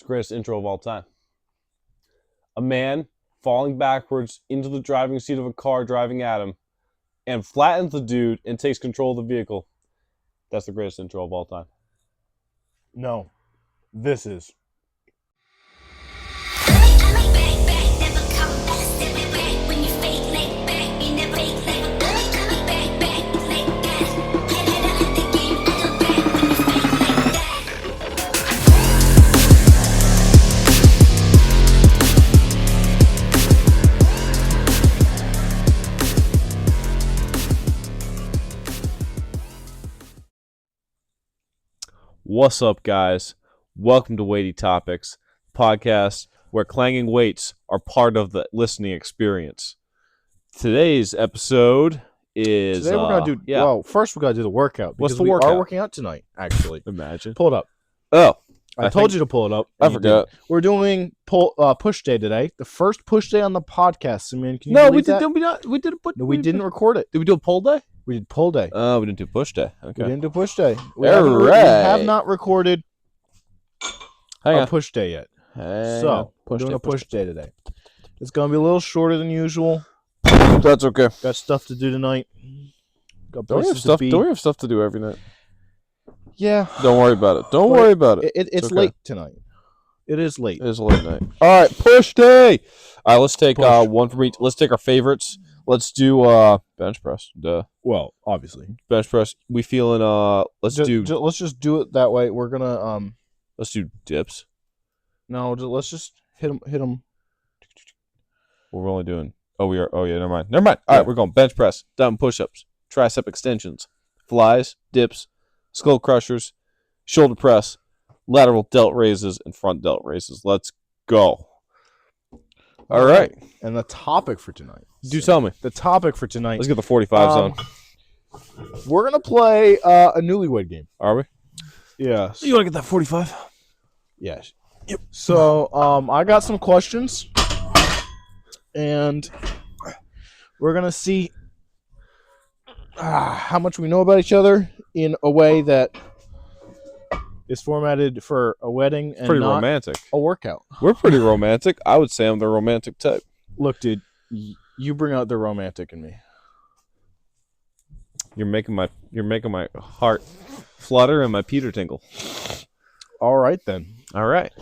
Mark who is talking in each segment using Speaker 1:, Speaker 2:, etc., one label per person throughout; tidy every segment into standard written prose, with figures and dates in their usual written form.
Speaker 1: It's the greatest intro of all time. A man falling backwards into the driving seat of a car driving at him and flattens the dude and takes control of the vehicle. That's the greatest intro of all time.
Speaker 2: No, this is.
Speaker 1: What's up, guys? Welcome to Weighty Topics, podcast where clanging weights are part of the listening experience. Today's episode is...
Speaker 2: Today we're going to do...
Speaker 1: yeah.
Speaker 2: Well, first we're going to do the workout.
Speaker 1: What's
Speaker 2: Because
Speaker 1: the
Speaker 2: we
Speaker 1: workout?
Speaker 2: are working out tonight, actually.
Speaker 1: Imagine.
Speaker 2: Pull it up.
Speaker 1: Oh.
Speaker 2: I told you to pull it up.
Speaker 1: I
Speaker 2: and you
Speaker 1: forgot.
Speaker 2: didn't. We're doing push day today. The first push day on the podcast. Simeon, can you
Speaker 1: No,
Speaker 2: believe that?
Speaker 1: we did a
Speaker 2: No, we didn't record it.
Speaker 1: Did we do a poll day?
Speaker 2: We did pull day.
Speaker 1: Oh, we didn't do push day.
Speaker 2: We
Speaker 1: Okay.
Speaker 2: didn't do push day. We
Speaker 1: All
Speaker 2: have
Speaker 1: right.
Speaker 2: not recorded
Speaker 1: Hang
Speaker 2: our
Speaker 1: on.
Speaker 2: push day yet.
Speaker 1: Hang
Speaker 2: So,
Speaker 1: on.
Speaker 2: we're doing a push day today. It's going to be a little shorter than usual.
Speaker 1: That's okay.
Speaker 2: Got stuff to do tonight. Got
Speaker 1: Don't we have
Speaker 2: places
Speaker 1: stuff?
Speaker 2: to be.
Speaker 1: Don't we have stuff to do every night?
Speaker 2: Yeah.
Speaker 1: Don't worry about it. Don't
Speaker 2: But
Speaker 1: worry about it.
Speaker 2: It's
Speaker 1: okay.
Speaker 2: late tonight. It is late.
Speaker 1: It is a late night. All right, push day. All right, let's take
Speaker 2: Push.
Speaker 1: one from each. Let's take our favorites. Let's do bench press. Duh.
Speaker 2: Well, obviously.
Speaker 1: Bench press. We feeling let's do
Speaker 2: let's just do it that way. We're gonna
Speaker 1: let's do dips.
Speaker 2: let's just hit them.
Speaker 1: We're only doing we are yeah, never mind. All
Speaker 2: Yeah.
Speaker 1: right, we're going bench press, dumb push-ups, tricep extensions, flies, dips, skull crushers, shoulder press, lateral delt raises, and front delt raises. Let's go. All right.
Speaker 2: And the topic for tonight.
Speaker 1: Do tell me.
Speaker 2: The topic for tonight.
Speaker 1: Let's get the 45s on.
Speaker 2: We're gonna play a newlywed game.
Speaker 1: Are we?
Speaker 2: Yes.
Speaker 1: want to get that 45?
Speaker 2: Yes. Yep. So I got some questions, and we're gonna see how much we know about each other in a way that is formatted for a wedding and
Speaker 1: Pretty
Speaker 2: not
Speaker 1: romantic.
Speaker 2: a workout.
Speaker 1: We're pretty romantic. I would say I'm the romantic type.
Speaker 2: Look, dude, you bring out the romantic in me.
Speaker 1: You're making my heart flutter and my Peter tingle.
Speaker 2: All right, then.
Speaker 1: All right.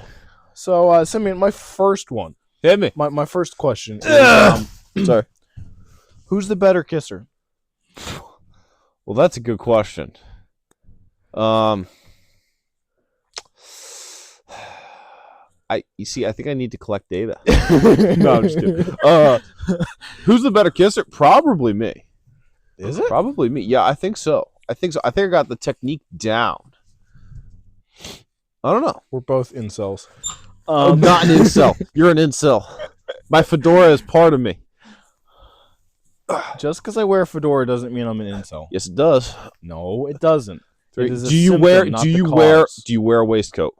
Speaker 2: So, Simeon, my first one,
Speaker 1: Hit me.
Speaker 2: my first question is,
Speaker 1: Sorry.
Speaker 2: who's the better kisser?
Speaker 1: Well, that's a good question. I think I need to collect data. No, I'm just kidding. Who's the better kisser? Probably me.
Speaker 2: Is it?
Speaker 1: Probably me. Yeah, I think so. I think I got the technique down. I don't know.
Speaker 2: We're both incels.
Speaker 1: I'm not an incel. You're an incel. My fedora is part of me.
Speaker 2: Just because I wear a fedora doesn't mean I'm an incel.
Speaker 1: Yes, it does.
Speaker 2: No, it doesn't. It is a
Speaker 1: Do you
Speaker 2: symptom,
Speaker 1: wear?
Speaker 2: not
Speaker 1: Do
Speaker 2: the
Speaker 1: you wear?
Speaker 2: cause.
Speaker 1: Do you wear a waistcoat?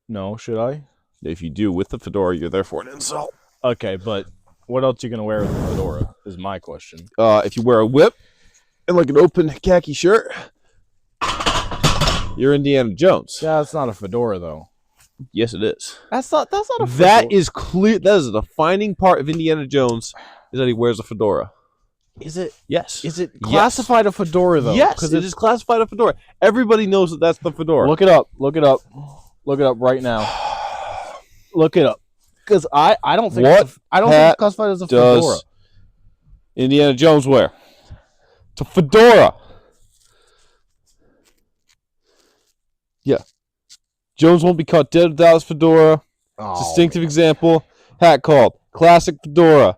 Speaker 2: No, should I?
Speaker 1: If you do, with the fedora, you're therefore an incel.
Speaker 2: Okay, but what else are you gonna wear with a fedora? Is my question.
Speaker 1: If you wear a whip and like an open khaki shirt, you're Indiana Jones.
Speaker 2: Yeah, that's not a fedora though.
Speaker 1: Yes, it is.
Speaker 2: That's not a fedora.
Speaker 1: That is clear. That is a defining part of Indiana Jones is that he wears a fedora.
Speaker 2: Is it?
Speaker 1: Yes.
Speaker 2: Is it classified a fedora though?
Speaker 1: Yes,
Speaker 2: because
Speaker 1: it is classified a fedora. Everybody knows that that's the fedora.
Speaker 2: Look it up. Look it up. Look it up right now. Look it up. Because I don't think
Speaker 1: What
Speaker 2: I don't think it's classified as a fedora.
Speaker 1: does Indiana Jones wear? It's a fedora. Yeah. Jones won't be caught dead without his fedora.
Speaker 2: Oh,
Speaker 1: Distinctive example. Hat called classic fedora.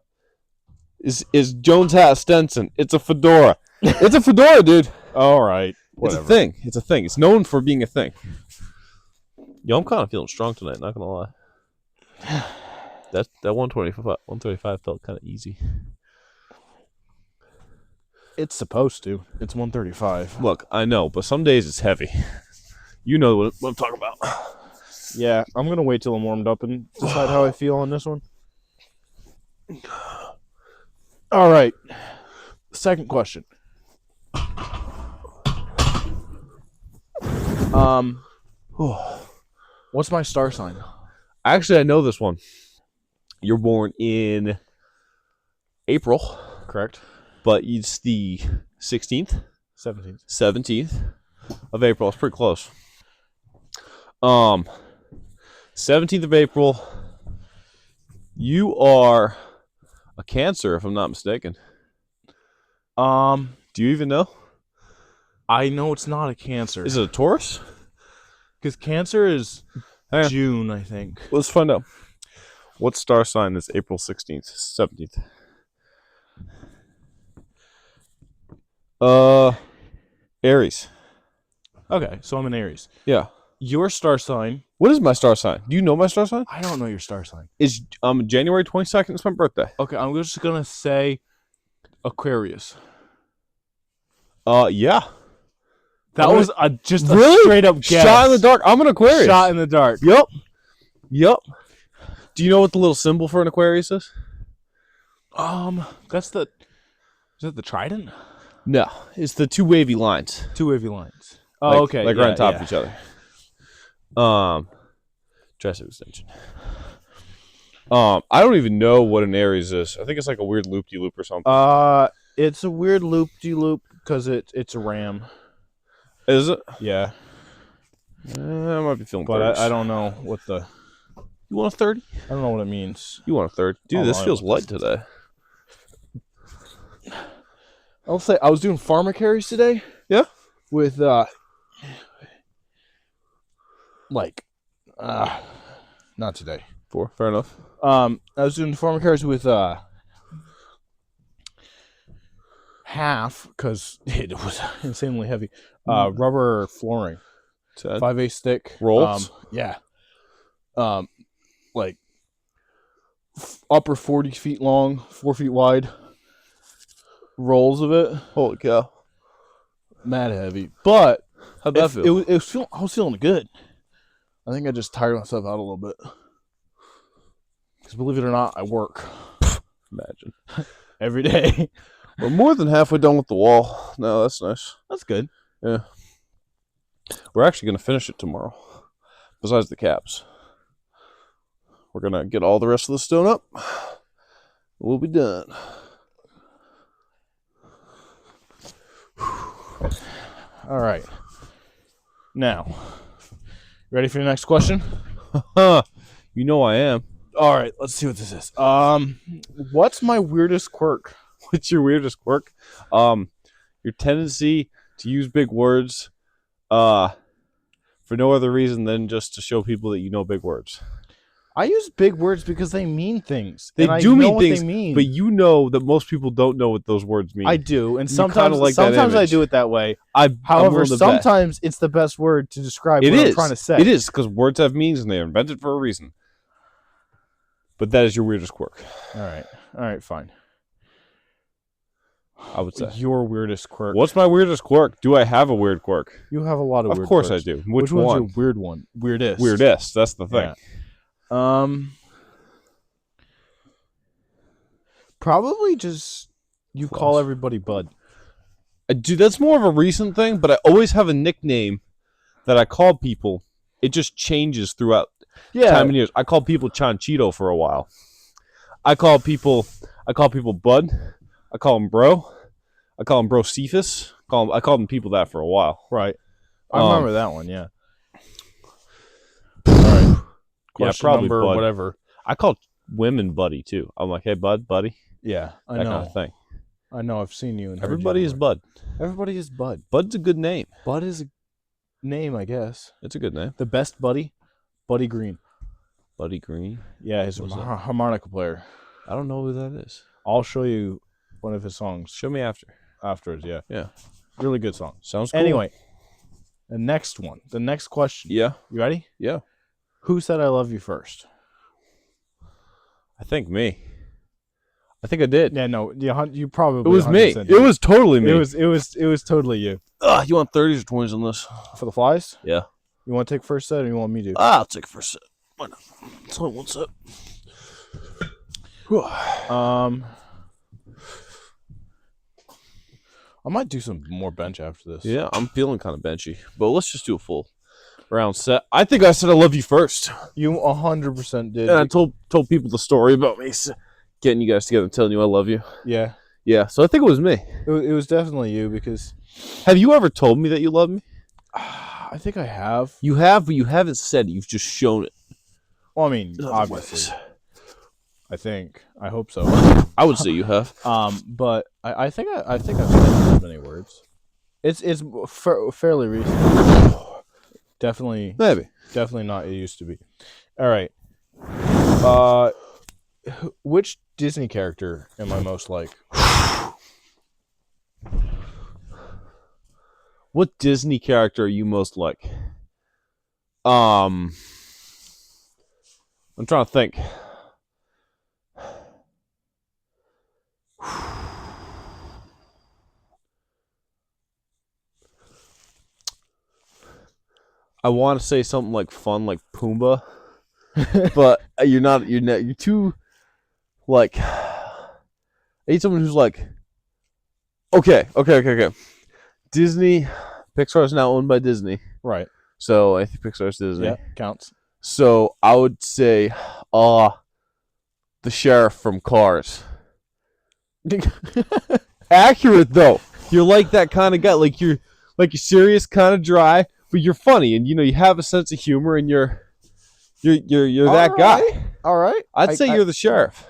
Speaker 1: Is Jones' hat a Stetson? It's a fedora. It's a fedora, dude.
Speaker 2: all right.
Speaker 1: It's a thing. It's a thing. It's known for being a thing. Yo, I'm kind of feeling strong tonight. Not gonna lie. That 135 felt kind of easy.
Speaker 2: It's supposed to. It's 135.
Speaker 1: Look, I know, but some days it's heavy. You know what I'm talking about.
Speaker 2: Yeah, I'm gonna wait till I'm warmed up and decide how I feel on this one. All right. Second question. What's my star sign?
Speaker 1: Actually, I know this one. You're born in April,
Speaker 2: Correct.
Speaker 1: but it's the 16th,
Speaker 2: 17th.
Speaker 1: 17th of April. It's pretty close. 17th of April. You are a Cancer, if I'm not mistaken. Do you even know?
Speaker 2: I know it's not a Cancer.
Speaker 1: Is it a Taurus?
Speaker 2: Because Cancer is
Speaker 1: Hang on.
Speaker 2: June, I think.
Speaker 1: Let's find out. What star sign is April 16th, 17th? Aries.
Speaker 2: Okay, so I'm an Aries.
Speaker 1: Yeah.
Speaker 2: Your star sign,
Speaker 1: What is my star sign? Do you know my star sign?
Speaker 2: I don't know your star sign.
Speaker 1: Is January 22nd. It's my birthday.
Speaker 2: Okay, I'm just going to say Aquarius.
Speaker 1: Yeah.
Speaker 2: That
Speaker 1: I'm
Speaker 2: was just a
Speaker 1: Really?
Speaker 2: straight up guess.
Speaker 1: Shot in the dark. I'm an Aquarius.
Speaker 2: Shot in the dark.
Speaker 1: Yep. Yep. Do you know what the little symbol for an Aquarius is?
Speaker 2: That's the. Is that the trident?
Speaker 1: No. It's the two wavy lines.
Speaker 2: Two wavy lines. Oh,
Speaker 1: Like-
Speaker 2: okay.
Speaker 1: Like
Speaker 2: yeah,
Speaker 1: right on top
Speaker 2: yeah.
Speaker 1: of each other. Tricep extension. I don't even know what an Aries is. I think it's like a weird loop-de-loop or something.
Speaker 2: It's a weird loop-de-loop because it's a ram.
Speaker 1: Is it?
Speaker 2: Yeah,
Speaker 1: I might be feeling
Speaker 2: but
Speaker 1: 30s.
Speaker 2: I don't know what the.
Speaker 1: You want a 30?
Speaker 2: I don't know what it means.
Speaker 1: You want a 30? Dude,
Speaker 2: Oh,
Speaker 1: this
Speaker 2: I
Speaker 1: feels
Speaker 2: want
Speaker 1: light today.
Speaker 2: I'll say I was doing farmer carries today.
Speaker 1: Yeah.
Speaker 2: With not today.
Speaker 1: Fair enough.
Speaker 2: I was doing farmer carries with half because it was insanely heavy. Rubber flooring, 5/8 stick
Speaker 1: Rolls?
Speaker 2: Yeah. Like upper 40 feet long, 4 feet wide. Rolls of it,
Speaker 1: Holy cow.
Speaker 2: mad heavy, but
Speaker 1: How'd that feel?
Speaker 2: I was feeling good. I think I just tired myself out a little bit. Because believe it or not, I work
Speaker 1: Imagine.
Speaker 2: every day.
Speaker 1: We're more than halfway done with the wall. No, that's nice.
Speaker 2: That's good.
Speaker 1: Yeah. We're actually going to finish it tomorrow. Besides the caps. We're going to get all the rest of the stone up. We'll be done.
Speaker 2: All right. Now, ready for the next question?
Speaker 1: You know I am.
Speaker 2: All right, let's see what this is. What's my weirdest quirk?
Speaker 1: What's your weirdest quirk? Your tendency to use big words for no other reason than just to show people that you know big words.
Speaker 2: I use big words because they mean things.
Speaker 1: They
Speaker 2: and
Speaker 1: do
Speaker 2: I know
Speaker 1: mean
Speaker 2: what
Speaker 1: things,
Speaker 2: they mean.
Speaker 1: but you know that most people don't know what those words mean.
Speaker 2: I do, and
Speaker 1: You kinda
Speaker 2: sometimes
Speaker 1: like that
Speaker 2: I
Speaker 1: image.
Speaker 2: do it that way.
Speaker 1: I'm
Speaker 2: However,
Speaker 1: willing to bet.
Speaker 2: sometimes it's the best word to describe
Speaker 1: It
Speaker 2: what I'm
Speaker 1: is.
Speaker 2: trying to say.
Speaker 1: It is, because words have meanings and they're invented for a reason. But that is your weirdest quirk,
Speaker 2: All right, fine.
Speaker 1: I would say.
Speaker 2: Your weirdest quirk.
Speaker 1: What's my weirdest quirk? Do I have a weird quirk?
Speaker 2: You have a lot of weird
Speaker 1: Of course
Speaker 2: quirks.
Speaker 1: I do.
Speaker 2: Which
Speaker 1: Which
Speaker 2: one's
Speaker 1: one?
Speaker 2: your weird one? Weirdest.
Speaker 1: Weirdest. That's the thing.
Speaker 2: Yeah. Probably just you
Speaker 1: Close.
Speaker 2: call everybody Bud.
Speaker 1: Dude, that's more of a recent thing, but I always have a nickname that I call people. It just changes throughout time and years. I called people Chanchito for a while. I call people Bud. I call them Bro. I call them Bro Cephas. I called them people that for a while.
Speaker 2: Right. I remember that one, yeah. All right. Question
Speaker 1: probably
Speaker 2: number,
Speaker 1: Bud.
Speaker 2: whatever.
Speaker 1: I call women Buddy too. I'm like, hey, Bud, Buddy.
Speaker 2: Yeah, I
Speaker 1: That
Speaker 2: know.
Speaker 1: kind of thing.
Speaker 2: I know. I've seen you. And heard
Speaker 1: Everybody
Speaker 2: you
Speaker 1: is
Speaker 2: before.
Speaker 1: Bud.
Speaker 2: Everybody is Bud.
Speaker 1: Bud's a good name.
Speaker 2: Bud is a name, I guess.
Speaker 1: It's a good name.
Speaker 2: The best buddy, Buddy Green.
Speaker 1: Buddy Green.
Speaker 2: Yeah, he's a
Speaker 1: What's that?
Speaker 2: harmonica player.
Speaker 1: I don't know who that is.
Speaker 2: I'll show you one of his songs
Speaker 1: Show me after.
Speaker 2: afterwards. Yeah,
Speaker 1: Yeah.
Speaker 2: really good song.
Speaker 1: Sounds cool.
Speaker 2: Anyway, the next one, the next question.
Speaker 1: Yeah.
Speaker 2: You ready?
Speaker 1: Yeah.
Speaker 2: Who said I love you first?
Speaker 1: I think me. I think I did.
Speaker 2: Yeah, no, you probably.
Speaker 1: It was me.
Speaker 2: 100%
Speaker 1: It was totally me.
Speaker 2: It was totally you.
Speaker 1: You want 30s or 20s on this?
Speaker 2: For the flies?
Speaker 1: Yeah.
Speaker 2: You want to take first set, or you want me to?
Speaker 1: I'll take it for a set. Why not? It's only one set.
Speaker 2: I might do some more bench after this.
Speaker 1: Yeah, I'm feeling kind of benchy, but let's just do a full Round set. I think I said I love you first.
Speaker 2: You 100% did.
Speaker 1: And I told people the story about me getting you guys together and telling you I love you.
Speaker 2: Yeah.
Speaker 1: Yeah, so I think it was me.
Speaker 2: It was definitely you because
Speaker 1: Have you ever told me that you love me?
Speaker 2: I think I have.
Speaker 1: You have, but you haven't said it. You've just shown it.
Speaker 2: Well, I mean,
Speaker 1: In other
Speaker 2: obviously.
Speaker 1: words.
Speaker 2: I think. I hope so.
Speaker 1: I would say you have.
Speaker 2: But I think I've said as many words. It's fairly recent. Definitely not. It used to be. All right. Which Disney character am I most like?
Speaker 1: What Disney character are you most like? I'm trying to think. I want to say something like fun, like Pumbaa, but you're not. You're too, like. I need someone who's like. Okay. Disney, Pixar is now owned by Disney,
Speaker 2: Right.
Speaker 1: so I think Pixar's Disney.
Speaker 2: Yeah, counts.
Speaker 1: So I would say, the sheriff from Cars. Accurate though. You're like that kind of guy. Like you're serious, kind of dry, but you're funny, and you have a sense of humor, and you're that guy.
Speaker 2: All right.
Speaker 1: I'd say you're the sheriff.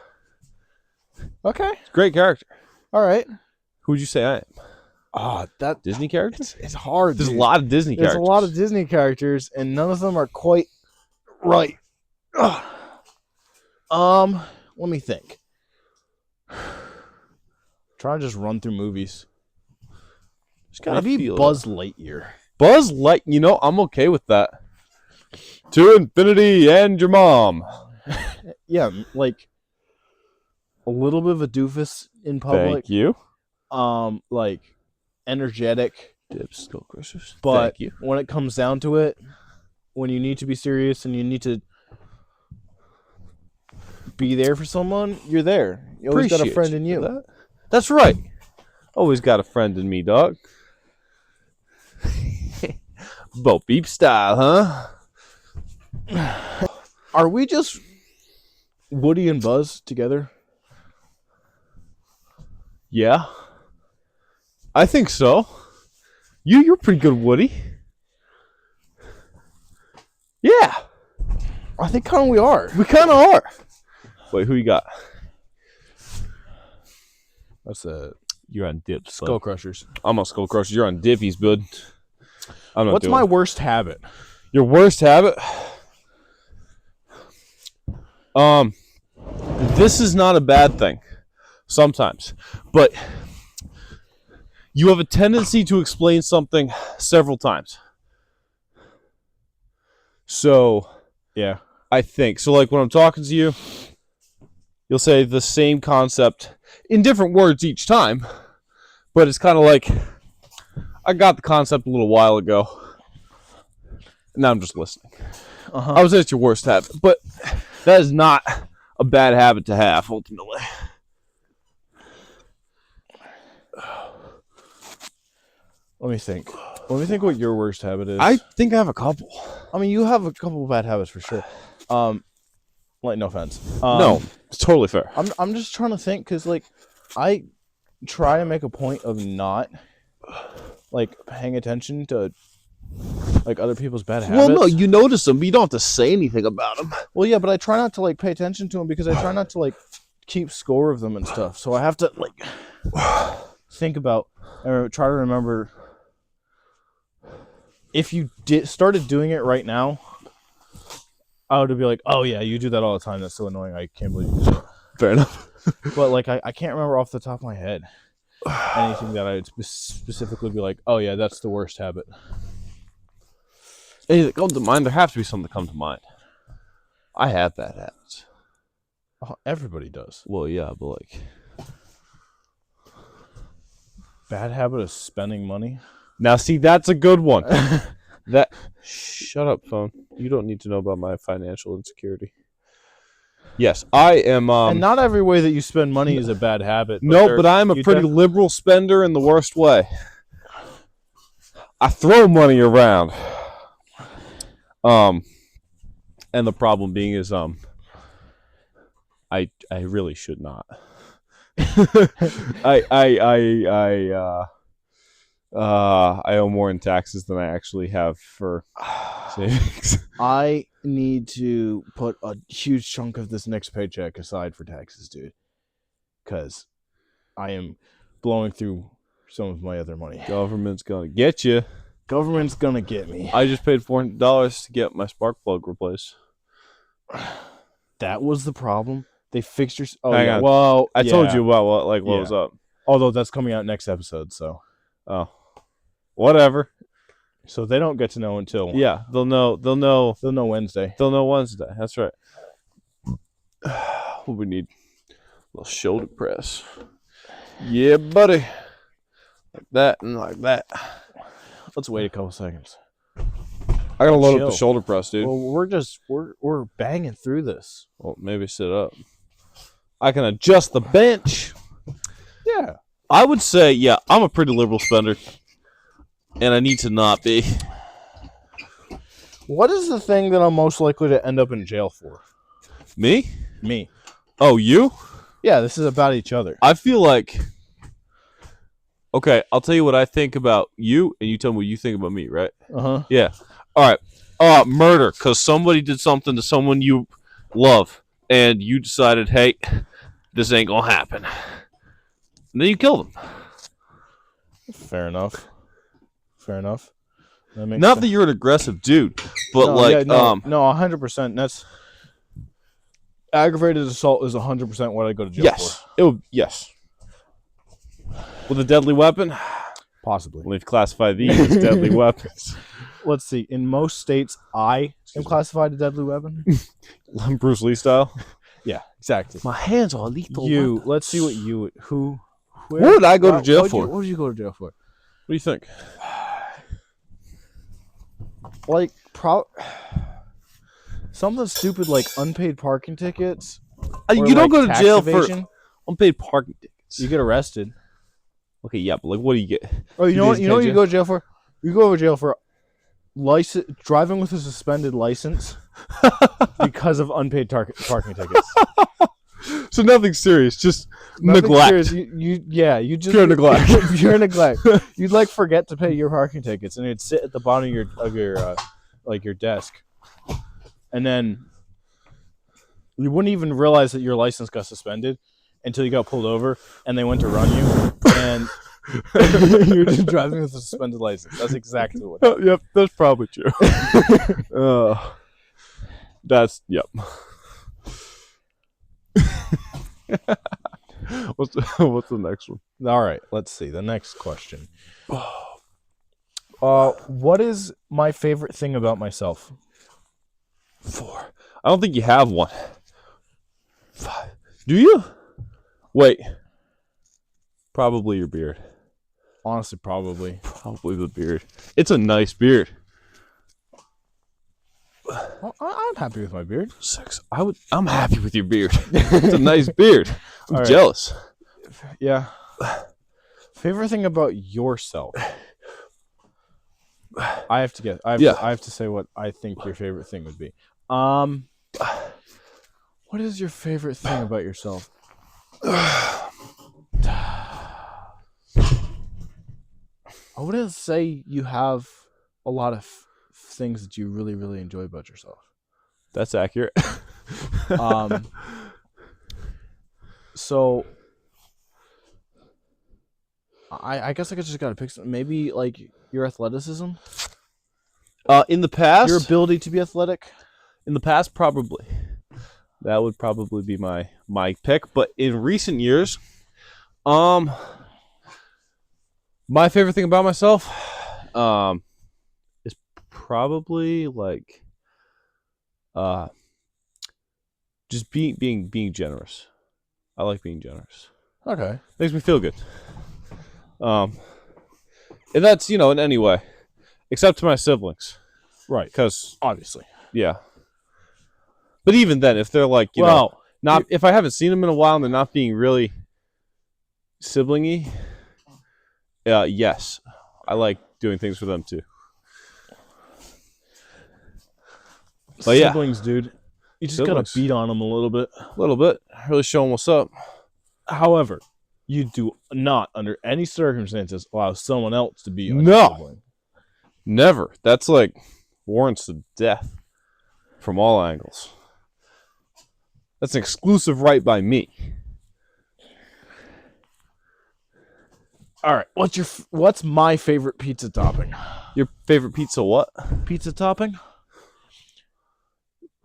Speaker 2: Okay.
Speaker 1: Great character.
Speaker 2: All right.
Speaker 1: Who'd you say I am?
Speaker 2: That
Speaker 1: Disney characters?
Speaker 2: it's hard.
Speaker 1: There's
Speaker 2: dude.
Speaker 1: a lot of Disney
Speaker 2: There's
Speaker 1: characters.
Speaker 2: a lot of Disney characters, and none of them are quite right. Ugh. Let me think. Try to just run through movies.
Speaker 1: Just gotta
Speaker 2: Maybe
Speaker 1: feel
Speaker 2: Buzz Lightyear.
Speaker 1: Buzz Light. I'm okay with that. To infinity and your mom.
Speaker 2: Yeah, like a little bit of a doofus in public.
Speaker 1: Thank you.
Speaker 2: Like energetic,
Speaker 1: Dips, Skull Crushers.
Speaker 2: but
Speaker 1: Thank you.
Speaker 2: when it comes down to it, when you need to be serious and you need to be there for someone, you're there. You always got a
Speaker 1: Appreciate
Speaker 2: friend in you.
Speaker 1: for that. That's right. Always got a friend in me, dog. Bo Peep style, huh?
Speaker 2: Are we just Woody and Buzz together?
Speaker 1: Yeah. I think so. You're pretty good, Woody. Yeah.
Speaker 2: I think kind of we are.
Speaker 1: We kind of are. Wait, who you got?
Speaker 2: That's a
Speaker 1: You're on Dips.
Speaker 2: Skull Crushers.
Speaker 1: I'm on Skull Crushers. You're on Dippies, bud. I'm not
Speaker 2: What's
Speaker 1: doing
Speaker 2: my
Speaker 1: it.
Speaker 2: worst habit?
Speaker 1: Your worst habit? This is not a bad thing. Sometimes. But you have a tendency to explain something several times. So,
Speaker 2: Yeah.
Speaker 1: I think. So, like, when I'm talking to you, you'll say the same concept in different words each time. But it's kind of like, I got the concept a little while ago. Now I'm just listening. I would say it's your worst habit. But that is not a bad habit to have, ultimately.
Speaker 2: Let me think. Let me think what your worst habit is.
Speaker 1: I think I have a couple.
Speaker 2: I mean, you have a couple of bad habits for sure. Like, no offense.
Speaker 1: No, it's totally fair.
Speaker 2: I'm just trying to think because, like, I try to make a point of not, like, paying attention to, like, other people's bad habits.
Speaker 1: Well, no, you notice them, but you don't have to say anything about them.
Speaker 2: Well, yeah, but I try not to, like, pay attention to them because I try not to, like, keep score of them and stuff. So I have to, like, think about and try to remember. If you started doing it right now, I would be like, oh, yeah, you do that all the time. That's so annoying. I can't believe you do it.
Speaker 1: Fair enough.
Speaker 2: But, like, I can't remember off the top of my head anything that I would specifically be like, oh, yeah, that's the worst habit.
Speaker 1: Anything that comes to mind, there have to be something that comes to mind. I have bad habits.
Speaker 2: Oh, everybody does.
Speaker 1: Well, yeah, but, like...
Speaker 2: Bad habit of spending money.
Speaker 1: Now, see, that's a good one. Shut up, phone. You don't need to know about my financial insecurity. Yes, I am.
Speaker 2: And not every way that you spend money is a bad habit.
Speaker 1: But I'm a pretty liberal spender in the worst way. I throw money around. And the problem being is I really should not. I owe more in taxes than I actually have for savings.
Speaker 2: I need to put a huge chunk of this next paycheck aside for taxes, dude. Because I am blowing through some of my other money.
Speaker 1: Government's gonna get you.
Speaker 2: Government's gonna get me.
Speaker 1: I just paid $400 to get my spark plug replaced.
Speaker 2: That was the problem. They fixed your.
Speaker 1: Oh, hang on.
Speaker 2: Well,
Speaker 1: I told you about what was up.
Speaker 2: Although that's coming out next episode, so.
Speaker 1: Oh, whatever.
Speaker 2: So they don't get to know until.
Speaker 1: Yeah, they'll know. They'll know
Speaker 2: Wednesday.
Speaker 1: They'll know Wednesday. That's right. What we need? A little shoulder press. Yeah, buddy. Like that and like that.
Speaker 2: Let's wait a couple seconds.
Speaker 1: I gotta load up the shoulder press, dude.
Speaker 2: Well, we're banging through this.
Speaker 1: Well, maybe sit up. I can adjust the bench.
Speaker 2: Yeah.
Speaker 1: I would say, yeah, I'm a pretty liberal spender. And I need to not be.
Speaker 2: What is the thing that I'm most likely to end up in jail for?
Speaker 1: Me?
Speaker 2: Me.
Speaker 1: Oh, you?
Speaker 2: Yeah, this is about each other.
Speaker 1: I feel like... Okay, I'll tell you what I think about you, and you tell me what you think about me, right?
Speaker 2: Uh-huh.
Speaker 1: Yeah. All right. Murder, because somebody did something to someone you love, and you decided, hey, this ain't gonna happen. And then you kill them.
Speaker 2: Fair enough. That makes
Speaker 1: Not
Speaker 2: sense.
Speaker 1: that you're an aggressive dude, but
Speaker 2: no, 100%. That's aggravated assault is 100% what I go to jail for.
Speaker 1: Yes. With a deadly weapon?
Speaker 2: Possibly.
Speaker 1: We've classified these as deadly weapons.
Speaker 2: Let's see. In most states, I am classified a deadly weapon.
Speaker 1: Bruce Lee style?
Speaker 2: Yeah, exactly.
Speaker 1: My hands are lethal.
Speaker 2: Let's see what you... Who...
Speaker 1: What would I go to jail for?
Speaker 2: What would you go to jail for?
Speaker 1: What do you think?
Speaker 2: Like, something stupid like unpaid parking tickets.
Speaker 1: You don't go to jail for unpaid parking tickets.
Speaker 2: You get arrested.
Speaker 1: Okay, yeah, but like, what do you get?
Speaker 2: Oh, you know what? You know what you go to jail for? You go to jail for driving with a suspended license because of unpaid parking tickets.
Speaker 1: So nothing serious, just neglect.
Speaker 2: Serious. You just
Speaker 1: pure neglect.
Speaker 2: Pure neglect. You'd like forget to pay your parking tickets, and it'd sit at the bottom of your desk, and then you wouldn't even realize that your license got suspended until you got pulled over, and they went to run you, and you're just driving with a suspended license. That's exactly what happened.
Speaker 1: Yep, that's probably true. Yep. What's the next one?
Speaker 2: All right, let's see. The next question. What is my favorite thing about myself?
Speaker 1: 4. I don't think you have one. 5. Do you? Wait. Probably your beard.
Speaker 2: Honestly, probably.
Speaker 1: Probably the beard. It's a nice beard.
Speaker 2: Well, I'm happy with my beard.
Speaker 1: 6. I'm happy with your beard. It's a nice beard. I'm jealous.
Speaker 2: Yeah. Favorite thing about yourself? I have to guess. I have to say what I think your favorite thing would be. What is your favorite thing about yourself? I wouldn't say you have a lot of things that you really, really enjoy about yourself.
Speaker 1: That's accurate.
Speaker 2: So I guess I just gotta pick some, maybe like your athleticism.
Speaker 1: In the past,
Speaker 2: your ability to be athletic.
Speaker 1: In the past, probably that would probably be my pick. But in recent years, my favorite thing about myself, is probably like, just being generous. I like being generous.
Speaker 2: Okay,
Speaker 1: makes me feel good. And that's, in any way, except to my siblings,
Speaker 2: right?
Speaker 1: Because
Speaker 2: obviously,
Speaker 1: yeah. But even then, if they're like, if I haven't seen them in a while and they're not being really siblingy, yes, I like doing things for them too. But yeah,
Speaker 2: Siblings, dude. You just
Speaker 1: Siblings.
Speaker 2: gotta beat on them a little bit.
Speaker 1: a little bit. Really show them what's up.
Speaker 2: However, you do not, under any circumstances, allow someone else to be on
Speaker 1: No.
Speaker 2: your sibling.
Speaker 1: Never. That's like warrants the death from all angles. That's an exclusive right by me.
Speaker 2: All right, what's my favorite pizza topping?
Speaker 1: Your favorite pizza what?
Speaker 2: Pizza topping?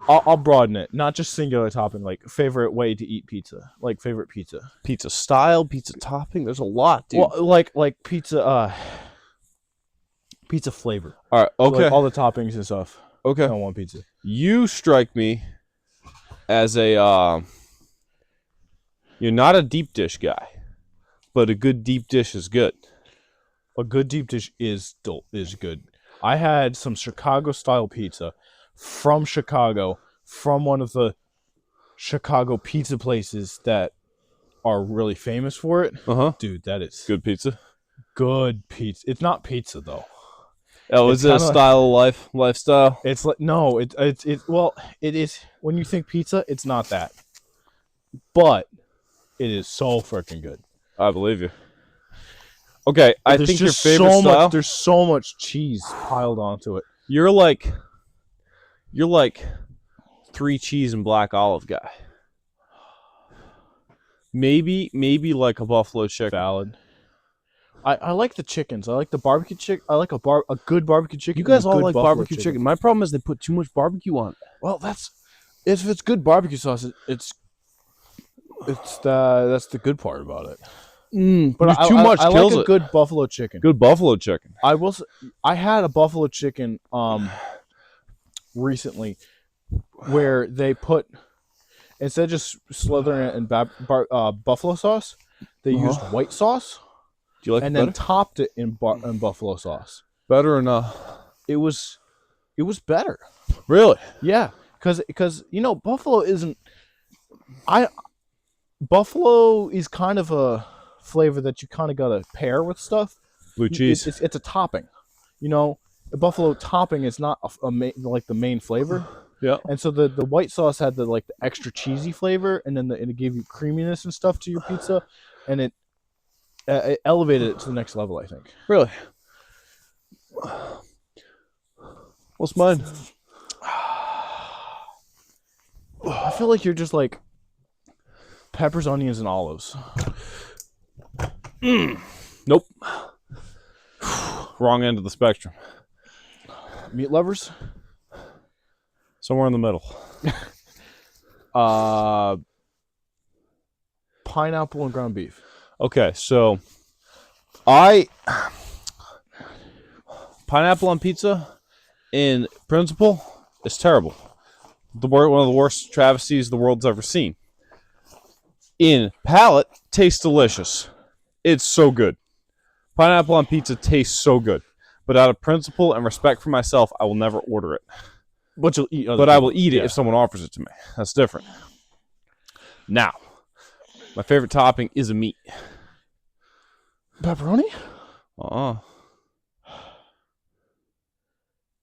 Speaker 2: I'll broaden it, not just singular topping. Like favorite way to eat pizza, like favorite pizza.
Speaker 1: Pizza style, pizza topping. There's a lot, dude.
Speaker 2: Well, like pizza, pizza flavor.
Speaker 1: All right,
Speaker 2: So,
Speaker 1: okay,
Speaker 2: like all the toppings and stuff
Speaker 1: okay.
Speaker 2: on one pizza.
Speaker 1: You strike me as a you're not a deep dish guy, but a good deep dish is good.
Speaker 2: A good deep dish is good. I had some Chicago style pizza from Chicago, from one of the Chicago pizza places that are really famous for it.
Speaker 1: Uh-huh.
Speaker 2: Dude, that is
Speaker 1: Good pizza.
Speaker 2: good pizza. It's not pizza though.
Speaker 1: Oh,
Speaker 2: It's
Speaker 1: is it a
Speaker 2: kinda-
Speaker 1: style of lifestyle?
Speaker 2: It's like no, it well, it is when you think pizza, it's not that. But it is so freaking good.
Speaker 1: I believe you. Okay, I
Speaker 2: There's
Speaker 1: think your
Speaker 2: just
Speaker 1: favorite
Speaker 2: so
Speaker 1: style.
Speaker 2: much there's so much cheese piled onto it.
Speaker 1: You're like 3 cheese and black olive guy. Maybe like a buffalo chicken.
Speaker 2: Valid. I like the chickens. I like the barbecue chicken. I like a good barbecue chicken.
Speaker 1: You guys
Speaker 2: and a
Speaker 1: all
Speaker 2: good
Speaker 1: like
Speaker 2: buffalo
Speaker 1: barbecue chicken. My problem is they put too much barbecue on it.
Speaker 2: Well, if it's good barbecue sauce, that's the good part about it. But
Speaker 1: too much
Speaker 2: I
Speaker 1: kills
Speaker 2: like a
Speaker 1: it.
Speaker 2: good buffalo chicken.
Speaker 1: Good buffalo chicken.
Speaker 2: I had a buffalo chicken recently where they put, instead of just slithering it in buffalo sauce, they used white sauce
Speaker 1: Do you like
Speaker 2: and
Speaker 1: it
Speaker 2: then
Speaker 1: better?
Speaker 2: topped it in buffalo sauce.
Speaker 1: Better or not?
Speaker 2: It was better.
Speaker 1: Really?
Speaker 2: Yeah, because buffalo isn't. Buffalo is kind of a flavor that you kind of gotta pair with stuff.
Speaker 1: Blue cheese.
Speaker 2: It's a topping. The buffalo topping is not like the main flavor.
Speaker 1: Yeah.
Speaker 2: And so the white sauce had the extra cheesy flavor, and then it gave you creaminess and stuff to your pizza, and it elevated it to the next level, I think.
Speaker 1: Really? What's mine?
Speaker 2: I feel like you're just like peppers, onions, and olives.
Speaker 1: Nope. Wrong end of the spectrum.
Speaker 2: Meat lovers?
Speaker 1: Somewhere in the middle.
Speaker 2: Pineapple and ground beef.
Speaker 1: Okay, so pineapple on pizza in principle is terrible. One of the worst travesties the world's ever seen. In palate, tastes delicious. It's so good. Pineapple on pizza tastes so good. But out of principle and respect for myself, I will never order it.
Speaker 2: But you'll eat.
Speaker 1: But I will eat it if someone offers it to me. That's different. Now, my favorite topping is a meat.
Speaker 2: Pepperoni,
Speaker 1: Uh-uh.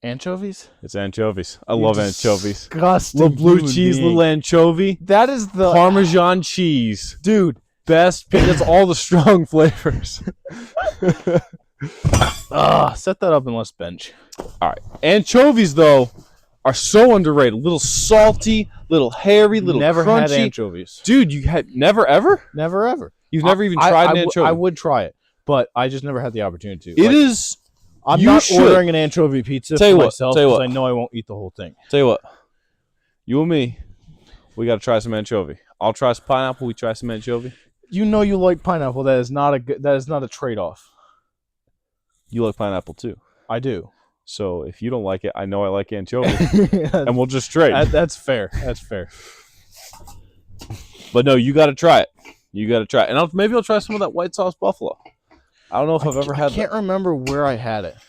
Speaker 2: anchovies.
Speaker 1: It's anchovies. I love anchovies.
Speaker 2: Disgusting.
Speaker 1: Little blue
Speaker 2: human
Speaker 1: cheese,
Speaker 2: being.
Speaker 1: little anchovy,
Speaker 2: That is the
Speaker 1: Parmesan cheese.
Speaker 2: dude.
Speaker 1: Best. That's all the strong flavors.
Speaker 2: Set that up and let's bench.
Speaker 1: All right. Anchovies, though, are so underrated. Little salty, little hairy, little
Speaker 2: Never
Speaker 1: crunchy.
Speaker 2: had anchovies.
Speaker 1: Dude, you had never ever?
Speaker 2: Never ever.
Speaker 1: You've never even tried an anchovy?
Speaker 2: I would try it, but I just never had the opportunity to.
Speaker 1: It is.
Speaker 2: I'm
Speaker 1: you
Speaker 2: not
Speaker 1: should.
Speaker 2: ordering an anchovy pizza
Speaker 1: Tell you
Speaker 2: for
Speaker 1: what,
Speaker 2: myself
Speaker 1: tell you
Speaker 2: because
Speaker 1: what.
Speaker 2: I know I won't eat the whole thing.
Speaker 1: Tell you what. You and me, we got to try some anchovy. I'll try some pineapple. We try some anchovy.
Speaker 2: You know you like pineapple. That is not a trade-off.
Speaker 1: You like pineapple too.
Speaker 2: I do.
Speaker 1: So if you don't like it, I know I like anchovy, and we'll just trade.
Speaker 2: That's fair. That's fair.
Speaker 1: But no, you got to try it. You got to try it. And maybe I'll try some of that white sauce buffalo. I don't know if I've ever had
Speaker 2: I can't remember where I had it.
Speaker 1: It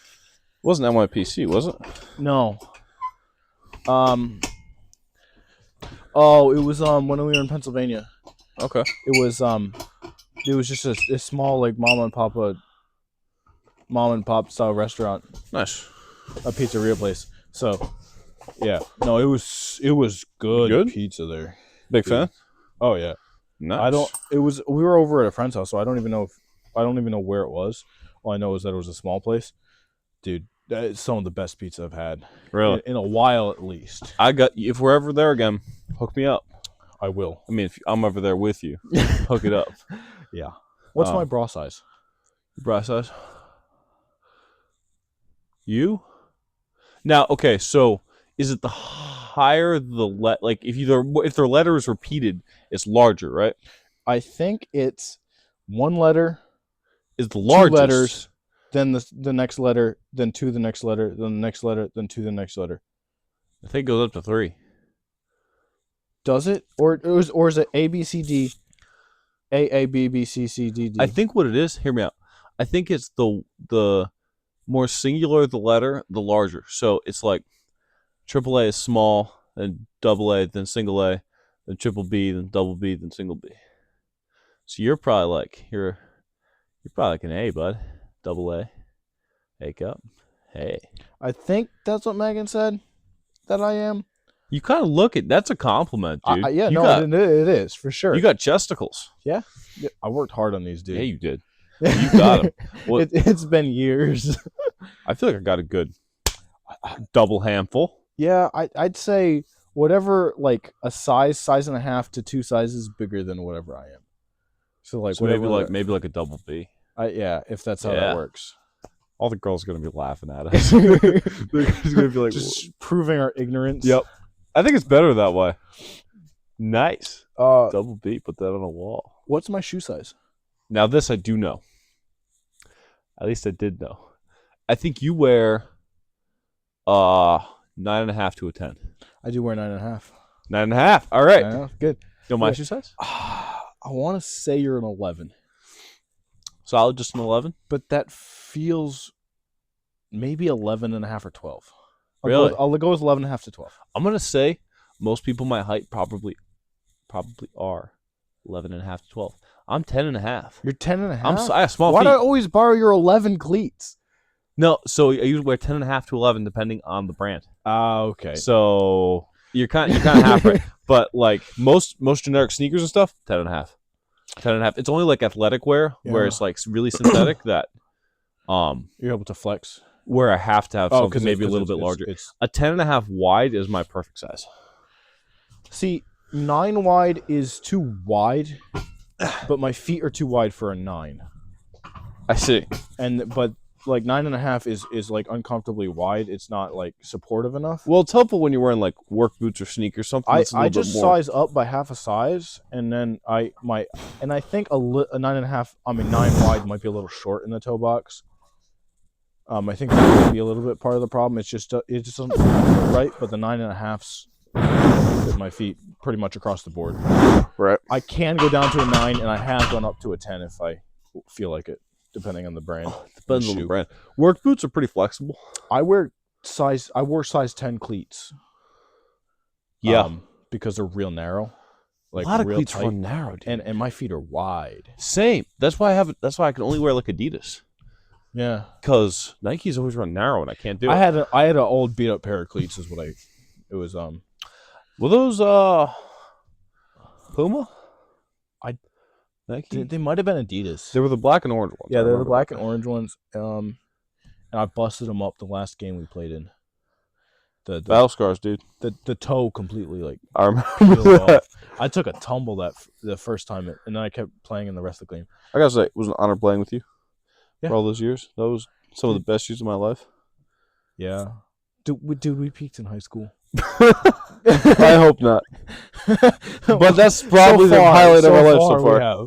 Speaker 1: wasn't NYPC, was it?
Speaker 2: No. Oh, it was when we were in Pennsylvania.
Speaker 1: Okay.
Speaker 2: It was just a small like mom and pop style restaurant,
Speaker 1: Nice.
Speaker 2: a pizzeria place. So Yeah. No, it was good,
Speaker 1: Good?
Speaker 2: pizza there.
Speaker 1: Big
Speaker 2: Dude.
Speaker 1: fan.
Speaker 2: Oh yeah.
Speaker 1: Nice.
Speaker 2: We were over at a friend's house, so I don't even know where it was. All I know is that it was a small place. Dude, that is some of the best pizza I've had
Speaker 1: Really.
Speaker 2: in a while at least.
Speaker 1: If we're ever there again, hook me up.
Speaker 2: I will.
Speaker 1: I mean, if I'm over there with you, hook it up.
Speaker 2: Yeah. What's my bra size?
Speaker 1: Bra size. You? Now, okay, so is it the higher the like if their letter is repeated, it's larger, right?
Speaker 2: I think it's one letter,
Speaker 1: Is the largest.
Speaker 2: 2 letters, then the next letter, then 2 the next letter, then the next letter, then 2 the next letter.
Speaker 1: I think it goes up to 3.
Speaker 2: Does it? Or is it A B C D A B B C C D D?
Speaker 1: I think what it is, hear me out. I think it's the more singular the letter, the larger. So it's like triple A is small, then double A, then single A, then triple B, then double B, then single B. So you're probably like you're probably like an A, bud. Double A cup. Hey.
Speaker 2: I think that's what Megan said that I am.
Speaker 1: You kind of look it. That's a compliment, dude.
Speaker 2: It is for sure.
Speaker 1: You got chesticles.
Speaker 2: Yeah, I worked hard on these, dude.
Speaker 1: Yeah, you did. You got them. Well,
Speaker 2: it's been years.
Speaker 1: I feel like I got a good double handful.
Speaker 2: Yeah, I'd say whatever, like a size and a half to 2 sizes bigger than whatever I am. So like
Speaker 1: maybe like a double B.
Speaker 2: If that's how that works.
Speaker 1: All the girls are gonna be laughing at us. They're just gonna be like,
Speaker 2: just proving our ignorance.
Speaker 1: Yep. I think it's better that way. Nice.
Speaker 2: Uh,
Speaker 1: Double B. Put that on a wall.
Speaker 2: what's my shoe size?
Speaker 1: Now this I do know. At least I did know. I think you wear 9.5 to a 10.
Speaker 2: I do wear 9.5.
Speaker 1: 9.5. All right.
Speaker 2: 9.5. Good.
Speaker 1: You know my
Speaker 2: Yeah.
Speaker 1: shoe size?
Speaker 2: I want to say you're an 11,
Speaker 1: Solid, just an 11.
Speaker 2: but that feels maybe 11.5 or 12.
Speaker 1: Really?
Speaker 2: I'll go with 11.5 to 12.
Speaker 1: I'm gonna say most people my height probably are 11.5 to 12. I'm 10.5.
Speaker 2: You're 10.5.
Speaker 1: I have small
Speaker 2: Why
Speaker 1: feet.
Speaker 2: do I always borrow your 11 cleats?
Speaker 1: No, so I usually wear 10.5 to 11 depending on the brand.
Speaker 2: Okay.
Speaker 1: So you're kind of half right. But like most generic sneakers and stuff, 10.5. 10.5. It's only like athletic wear where it's like really synthetic that
Speaker 2: You're able to flex.
Speaker 1: where I have to have something maybe a little bit larger.
Speaker 2: It's,
Speaker 1: A 10.5 wide is my perfect size.
Speaker 2: see, 9 wide is too wide, but my feet are too wide for a 9.
Speaker 1: I see.
Speaker 2: But like 9.5 is like uncomfortably wide. It's not like supportive enough.
Speaker 1: Well, it's helpful when you're wearing like work boots or sneakers, something that's a little
Speaker 2: I just
Speaker 1: bit more.
Speaker 2: size up by half a size, and then I think a 9.5. I mean 9 wide might be a little short in the toe box. I think that might be a little bit part of the problem. It just doesn't feel right. But the 9.5s fit my feet pretty much across the board.
Speaker 1: Right.
Speaker 2: I can go down to a 9, and I have gone up to a 10 if I feel like it, depending on the brand.
Speaker 1: Depends on the brand. Work boots are pretty flexible.
Speaker 2: I wore size 10 cleats.
Speaker 1: Yeah.
Speaker 2: Because they're real narrow. Like
Speaker 1: a lot of
Speaker 2: real
Speaker 1: cleats
Speaker 2: tight.
Speaker 1: run narrow, dude.
Speaker 2: And my feet are wide.
Speaker 1: Same. That's why I can only wear like Adidas.
Speaker 2: Yeah.
Speaker 1: Because Nikes always run narrow and I can't do it.
Speaker 2: I had an old beat up pair of cleats is what it was
Speaker 1: Were those Puma? Nike?
Speaker 2: they might have been Adidas.
Speaker 1: They were the black and orange ones.
Speaker 2: Yeah,
Speaker 1: I
Speaker 2: they're the
Speaker 1: remember
Speaker 2: black
Speaker 1: that.
Speaker 2: and orange ones. And I busted them up the last game we played in. The
Speaker 1: Battle scars, dude.
Speaker 2: the toe completely like
Speaker 1: I remember
Speaker 2: peeled
Speaker 1: that.
Speaker 2: off. I took a tumble the first time, and then I kept playing in the rest of the game.
Speaker 1: I gotta say, it was an honor playing with you
Speaker 2: Yeah.
Speaker 1: for all those years. That was some of the best years of my life.
Speaker 2: Yeah. Dude, we peaked in high school.
Speaker 1: I hope not. But that's probably the highlight of our life so
Speaker 2: we
Speaker 1: far.
Speaker 2: have.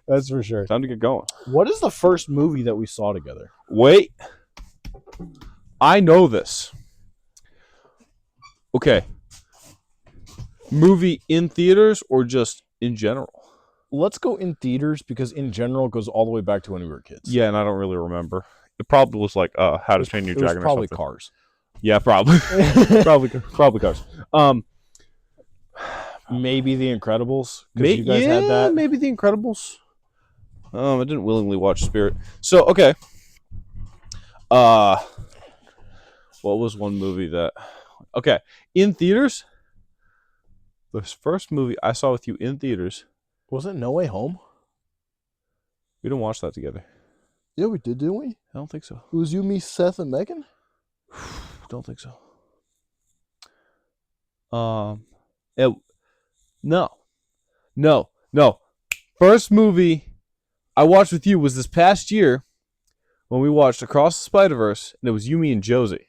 Speaker 2: That's for sure.
Speaker 1: Time to get going.
Speaker 2: What is the first movie that we saw together?
Speaker 1: Wait. I know this. Okay. Movie in theaters or just in general?
Speaker 2: Let's go in theaters because in general it goes all the way back to when we were kids.
Speaker 1: Yeah, and I don't really remember. It probably was like How to Train Your
Speaker 2: It was
Speaker 1: Dragon or
Speaker 2: probably
Speaker 1: something.
Speaker 2: Cars.
Speaker 1: Yeah, probably. probably Cars.
Speaker 2: Maybe The Incredibles because you guys had that.
Speaker 1: Maybe The Incredibles. I didn't willingly watch Spirit. So, okay. What was one movie that Okay, in theaters. The first movie I saw with you in theaters.
Speaker 2: Was it No Way Home?
Speaker 1: We didn't watch that together.
Speaker 2: Yeah, we did, didn't we?
Speaker 1: I don't think so.
Speaker 2: It was you, me, Seth, and Megan?
Speaker 1: Don't think so. It, no. First movie I watched with you was this past year when we watched Across the Spider-Verse, and it was you, me, and Josie.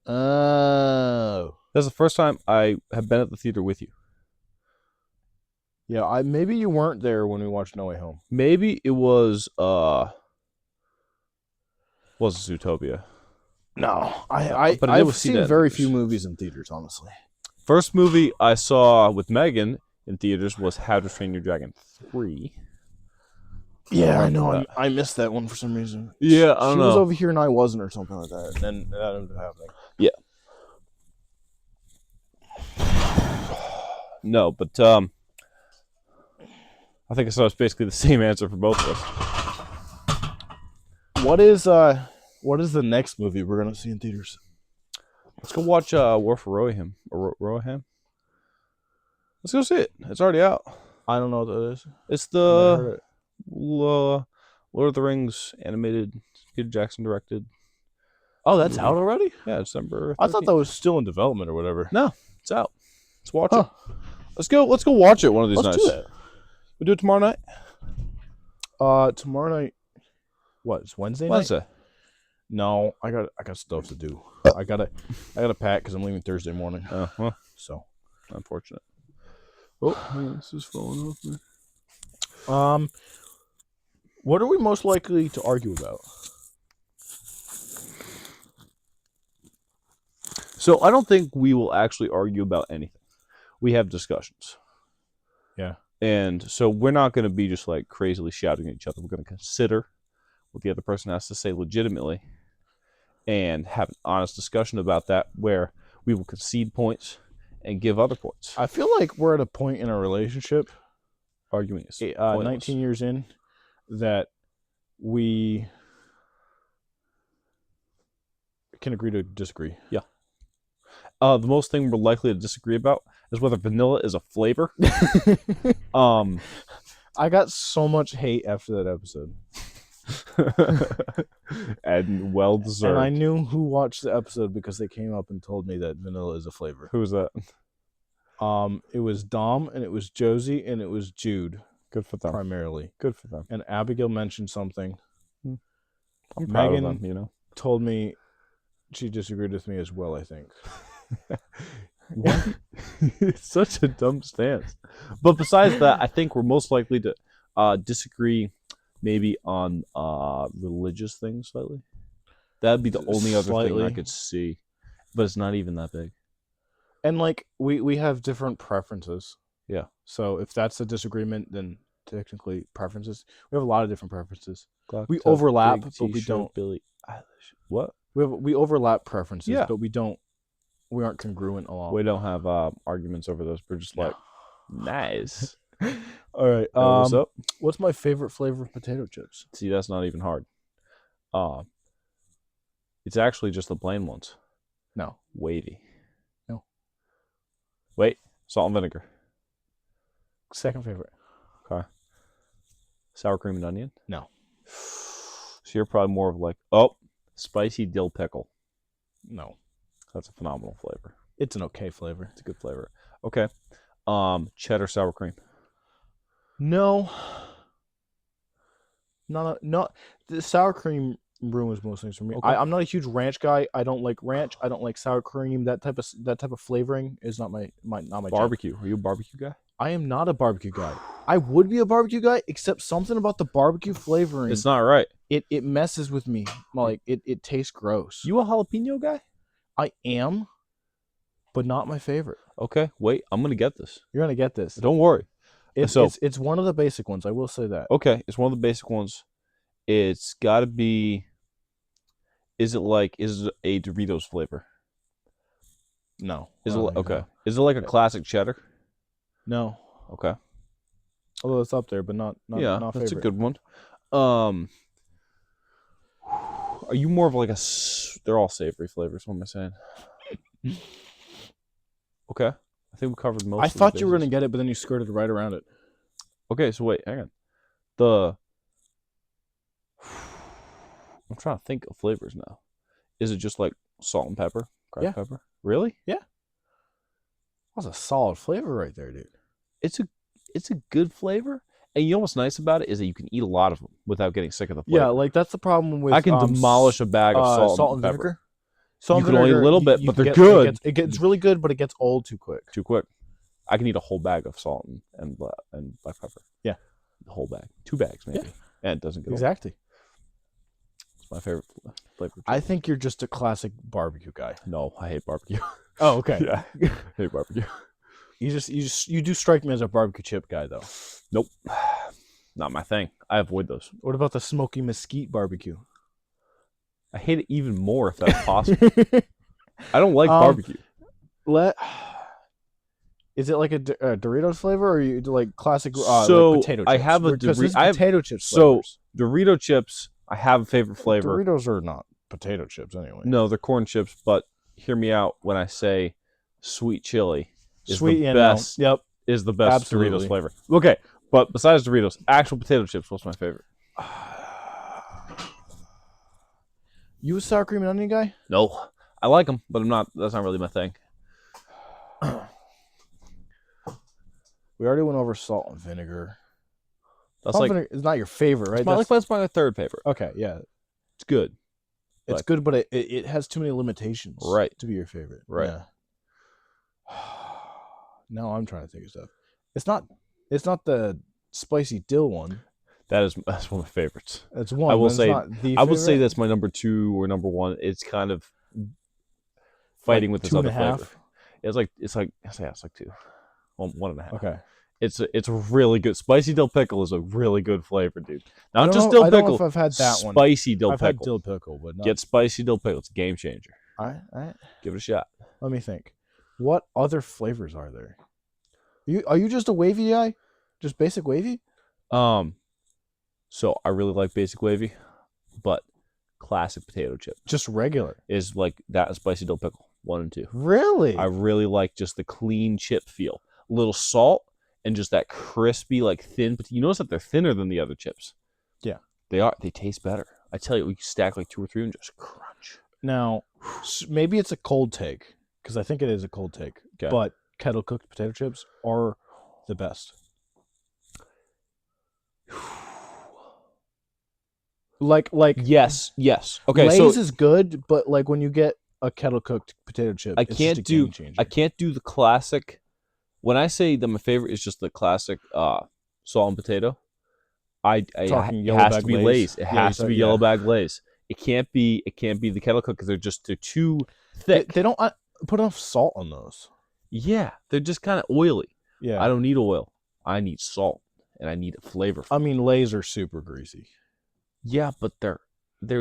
Speaker 2: Oh.
Speaker 1: That's the first time I have been at the theater with you.
Speaker 2: Yeah, maybe you weren't there when we watched No Way Home.
Speaker 1: Maybe it was Zootopia.
Speaker 2: No,
Speaker 1: But I
Speaker 2: I've
Speaker 1: never seen
Speaker 2: seen
Speaker 1: that in
Speaker 2: very
Speaker 1: theaters.
Speaker 2: few movies in theaters, honestly.
Speaker 1: First movie I saw with Megan in theaters was How to Train Your Dragon 3.
Speaker 2: Yeah, I
Speaker 1: remember
Speaker 2: know.
Speaker 1: that.
Speaker 2: I missed that one for some reason.
Speaker 1: Yeah, I don't
Speaker 2: She was
Speaker 1: know.
Speaker 2: over here and I wasn't, or something like that. And then that ended up happening.
Speaker 1: No, but I think I saw it's basically the same answer for both of us.
Speaker 2: What is the next movie we're gonna see in theaters?
Speaker 1: Let's go watch War for Rohirrim. Or Rohirrim. Let's go see it. It's already out.
Speaker 2: I don't know what that is.
Speaker 1: It's
Speaker 2: I never heard
Speaker 1: the
Speaker 2: it.
Speaker 1: Lord of the Rings animated, Peter Jackson directed.
Speaker 2: Oh, that's out already?
Speaker 1: Yeah, December 13th.
Speaker 2: I thought that was still in development or whatever.
Speaker 1: No, it's out. Let's watch
Speaker 2: Huh.
Speaker 1: it. Let's go watch it one of these
Speaker 2: Let's
Speaker 1: nights.
Speaker 2: do that.
Speaker 1: We do it tomorrow night?
Speaker 2: Tomorrow night. What? It's Wednesday night?
Speaker 1: Wednesday.
Speaker 2: No, I got stuff to do. I gotta pack because I'm leaving Thursday morning.
Speaker 1: Well,
Speaker 2: So,
Speaker 1: unfortunate. Oh, this is falling off me.
Speaker 2: what are we most likely to argue about?
Speaker 1: So I don't think we will actually argue about anything. We have discussions.
Speaker 2: Yeah.
Speaker 1: And so we're not going to be just like crazily shouting at each other. We're going to consider what the other person has to say legitimately and have an honest discussion about that where we will concede points and give other points.
Speaker 2: I feel like we're at a point in our relationship,
Speaker 1: Arguing is
Speaker 2: 19 years in, that we can agree to disagree.
Speaker 1: The most thing we're likely to disagree about is whether vanilla is a flavor.
Speaker 2: I got so much hate after that episode.
Speaker 1: And well deserved.
Speaker 2: And I knew who watched the episode because they came up and told me that vanilla is a flavor.
Speaker 1: Who was that?
Speaker 2: It was Dom, and it was Josie, and it was Jude,
Speaker 1: Good for them.
Speaker 2: primarily.
Speaker 1: Good for them.
Speaker 2: And Abigail mentioned something.
Speaker 1: I'm proud
Speaker 2: Megan-
Speaker 1: of them, you know.
Speaker 2: Told me she disagreed with me as well, I think.
Speaker 1: It's such a dumb stance. But besides that, I think we're most likely to disagree maybe on religious things slightly. That'd be the only other thing I
Speaker 2: Slightly.
Speaker 1: could see. But it's not even that big.
Speaker 2: And like we have different preferences.
Speaker 1: Yeah.
Speaker 2: So if that's a disagreement, then technically preferences. We have a lot of different preferences. We
Speaker 1: Tuck,
Speaker 2: overlap,
Speaker 1: big
Speaker 2: but we
Speaker 1: t-shirt,
Speaker 2: don't.
Speaker 1: Billie Eilish. What?
Speaker 2: We overlap preferences,
Speaker 1: Yeah.
Speaker 2: but we aren't congruent a lot.
Speaker 1: We don't have arguments over those. We're just
Speaker 2: No.
Speaker 1: like, nice.
Speaker 2: All right.
Speaker 1: What's up?
Speaker 2: What's my favorite flavor of potato chips?
Speaker 1: See, that's not even hard. It's actually just the plain ones.
Speaker 2: No.
Speaker 1: Wavy.
Speaker 2: No.
Speaker 1: Wait, salt and vinegar.
Speaker 2: Second favorite.
Speaker 1: Okay. Sour cream and onion?
Speaker 2: No.
Speaker 1: So you're probably more of like, spicy dill pickle.
Speaker 2: No.
Speaker 1: That's a phenomenal flavor.
Speaker 2: It's an okay flavor.
Speaker 1: It's a good flavor. Okay. Cheddar sour cream.
Speaker 2: No. Not the sour cream ruins most things for me.
Speaker 1: Okay.
Speaker 2: I'm not a huge ranch guy. I don't like ranch. I don't like sour cream. That type of flavoring is not my jam.
Speaker 1: Barbecue. Are you a barbecue guy?
Speaker 2: I am not a barbecue guy. I would be a barbecue guy, except something about the barbecue flavoring.
Speaker 1: It's not right.
Speaker 2: It messes with me. Like it tastes gross.
Speaker 1: You a jalapeno guy?
Speaker 2: I am, but not my favorite.
Speaker 1: Okay. Wait, I'm gonna get this.
Speaker 2: You're gonna get this.
Speaker 1: Don't worry.
Speaker 2: It's one of the basic ones. I will say that.
Speaker 1: Okay, it's one of the basic ones. It's got to be. Is it a Doritos flavor?
Speaker 2: No.
Speaker 1: Is
Speaker 2: I
Speaker 1: it
Speaker 2: don't think
Speaker 1: okay?
Speaker 2: so.
Speaker 1: Is it like a classic cheddar?
Speaker 2: No.
Speaker 1: Okay.
Speaker 2: Although it's up there, but not
Speaker 1: Yeah,
Speaker 2: not
Speaker 1: that's
Speaker 2: favorite.
Speaker 1: a good one. Are you more of like they're all savory flavors? What am I saying? Okay. I think we covered most.
Speaker 2: I
Speaker 1: of the
Speaker 2: thought you were
Speaker 1: bases.
Speaker 2: gonna get it, but then you skirted right around it.
Speaker 1: Okay, so wait, hang on. I'm trying to think of flavors now. Is it just like salt and pepper, cracked
Speaker 2: Yeah.
Speaker 1: pepper? Really?
Speaker 2: That's a solid flavor right there, dude.
Speaker 1: It's a good flavor, and you know what's nice about it is that you can eat a lot of them without getting sick of the flavor.
Speaker 2: Yeah, like that's the problem with.
Speaker 1: I can demolish a bag of salt and pepper
Speaker 2: vinegar. Salt
Speaker 1: You
Speaker 2: and
Speaker 1: can only eat a
Speaker 2: vinegar,
Speaker 1: little
Speaker 2: you-
Speaker 1: bit,
Speaker 2: you
Speaker 1: but
Speaker 2: can
Speaker 1: they're
Speaker 2: get-
Speaker 1: good.
Speaker 2: It gets really good, but it gets old too quick.
Speaker 1: too quick. I can eat a whole bag of salt and black pepper.
Speaker 2: Yeah.
Speaker 1: The whole bag, 2 bags maybe,
Speaker 2: Yeah.
Speaker 1: and it doesn't get old.
Speaker 2: Exactly.
Speaker 1: It's my favorite flavor.
Speaker 2: I think you're just a classic barbecue guy.
Speaker 1: No, I hate barbecue.
Speaker 2: Oh, okay.
Speaker 1: Yeah, I hate barbecue.
Speaker 2: You do strike me as a barbecue chip guy, though.
Speaker 1: Nope, not my thing. I avoid those.
Speaker 2: What about the smoky mesquite barbecue?
Speaker 1: I hate it even more if that's possible. I don't like barbecue.
Speaker 2: Is it like a Doritos flavor, or you do like classic
Speaker 1: So,
Speaker 2: like potato chips?
Speaker 1: I have a
Speaker 2: Because this is
Speaker 1: I have-
Speaker 2: potato chips.
Speaker 1: so,
Speaker 2: flavors.
Speaker 1: Dorito chips, I have a favorite flavor.
Speaker 2: Doritos are not potato chips anyway.
Speaker 1: No, they're corn chips, but hear me out when I say sweet chili is
Speaker 2: Sweet,
Speaker 1: the
Speaker 2: yeah,
Speaker 1: best.
Speaker 2: no. Yep.
Speaker 1: Is the best
Speaker 2: Absolutely.
Speaker 1: Doritos flavor. Okay, but besides Doritos, actual potato chips, what's my favorite?
Speaker 2: You a sour cream and onion guy?
Speaker 1: No, I like them, but that's not really my thing.
Speaker 2: We already went over salt and vinegar.
Speaker 1: That's
Speaker 2: Salt
Speaker 1: like
Speaker 2: and vinegar is not your favorite, right?
Speaker 1: that's my third favorite.
Speaker 2: Okay, yeah,
Speaker 1: It's good.
Speaker 2: it's
Speaker 1: Like-
Speaker 2: good, but it has too many limitations,
Speaker 1: Right.
Speaker 2: to be your favorite.
Speaker 1: Right.
Speaker 2: Yeah. Now I'm trying to think of stuff. It's not the spicy dill one.
Speaker 1: That's one of my favorites.
Speaker 2: It's one.
Speaker 1: I will
Speaker 2: but it's
Speaker 1: say-
Speaker 2: not the
Speaker 1: I would say
Speaker 2: favorite.
Speaker 1: that's my number 2 or number 1. It's kind of fighting with this
Speaker 2: two and
Speaker 1: other
Speaker 2: a half.
Speaker 1: flavor. It's like 2. 1.5.
Speaker 2: Okay.
Speaker 1: It's a really good spicy dill pickle is a really good flavor, dude.
Speaker 2: I
Speaker 1: Not
Speaker 2: don't
Speaker 1: just
Speaker 2: know-
Speaker 1: dill
Speaker 2: I don't know
Speaker 1: pickle.
Speaker 2: if I've had that one.
Speaker 1: Spicy dill
Speaker 2: I've had
Speaker 1: pickle.
Speaker 2: dill pickle, but not.
Speaker 1: Get spicy dill pickle. It's a game changer.
Speaker 2: All right.
Speaker 1: Give it a shot.
Speaker 2: Let me think. What other flavors are there? Are you just a wavy guy? Just basic wavy?
Speaker 1: So I really like basic wavy, but classic potato chip
Speaker 2: Just regular?
Speaker 1: is like that spicy dill pickle 1 and 2.
Speaker 2: Really?
Speaker 1: I really like just the clean chip feel. A little salt and just that crispy, like thin. But you notice that they're thinner than the other chips.
Speaker 2: Yeah.
Speaker 1: They are. They taste better. I tell you, we stack like 2 or 3 and just crunch.
Speaker 2: Now, maybe it's a cold take, because I think it is a cold take.
Speaker 1: Okay.
Speaker 2: But kettle cooked potato chips are the best. Like
Speaker 1: Yes. Okay.
Speaker 2: Lay's
Speaker 1: So
Speaker 2: is good, but like when you get a kettle cooked potato chip,
Speaker 1: I
Speaker 2: it's just
Speaker 1: can't
Speaker 2: a
Speaker 1: do.
Speaker 2: game changer.
Speaker 1: I can't do the classic. When I say that my favorite is just the classic salt and potato,
Speaker 2: Talking
Speaker 1: it
Speaker 2: yellow
Speaker 1: has
Speaker 2: bag
Speaker 1: to be
Speaker 2: Lay's?
Speaker 1: Lay's. It
Speaker 2: Yeah,
Speaker 1: has
Speaker 2: you
Speaker 1: to be
Speaker 2: said-
Speaker 1: yellow
Speaker 2: yeah.
Speaker 1: bag Lay's. It can't be the kettle cook because they're too
Speaker 2: They,
Speaker 1: thick.
Speaker 2: they don't put enough salt on those.
Speaker 1: Yeah, they're just kind of oily.
Speaker 2: Yeah.
Speaker 1: I don't need oil. I need salt and I need a flavor.
Speaker 2: I mean, Lay's are super greasy.
Speaker 1: Yeah, but they're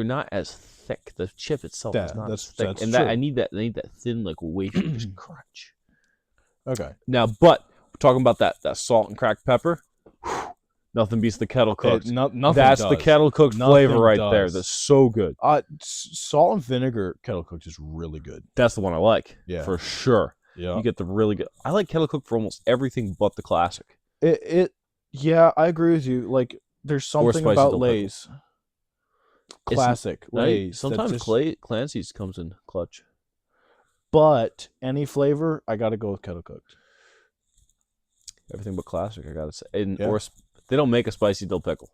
Speaker 1: not as thick. The chip itself
Speaker 2: Yeah,
Speaker 1: is not
Speaker 2: that's-
Speaker 1: as thick,
Speaker 2: that's
Speaker 1: and
Speaker 2: true.
Speaker 1: I need that thin like wafer just crunch.
Speaker 2: Okay.
Speaker 1: Now, but we're talking about that salt and cracked pepper. Nothing beats the kettle cooked.
Speaker 2: Nothing.
Speaker 1: That's the
Speaker 2: does.
Speaker 1: kettle cooked
Speaker 2: Nothing
Speaker 1: flavor right there.
Speaker 2: does.
Speaker 1: That's so good.
Speaker 2: Salt and vinegar kettle cooked is really good.
Speaker 1: That's the one I like.
Speaker 2: Yeah.
Speaker 1: For sure.
Speaker 2: Yeah.
Speaker 1: You get the really good. I like kettle cooked for almost everything but the classic.
Speaker 2: Yeah, I agree with you. Like, there's something
Speaker 1: spicy
Speaker 2: about
Speaker 1: dill pickle.
Speaker 2: Lay's. Classic Lay's. that
Speaker 1: Sometimes
Speaker 2: just-
Speaker 1: Clancy's comes in clutch.
Speaker 2: But any flavor, I got to go with kettle cooked.
Speaker 1: Everything but classic, I gotta say. And
Speaker 2: Yeah.
Speaker 1: they don't make a spicy dill pickle,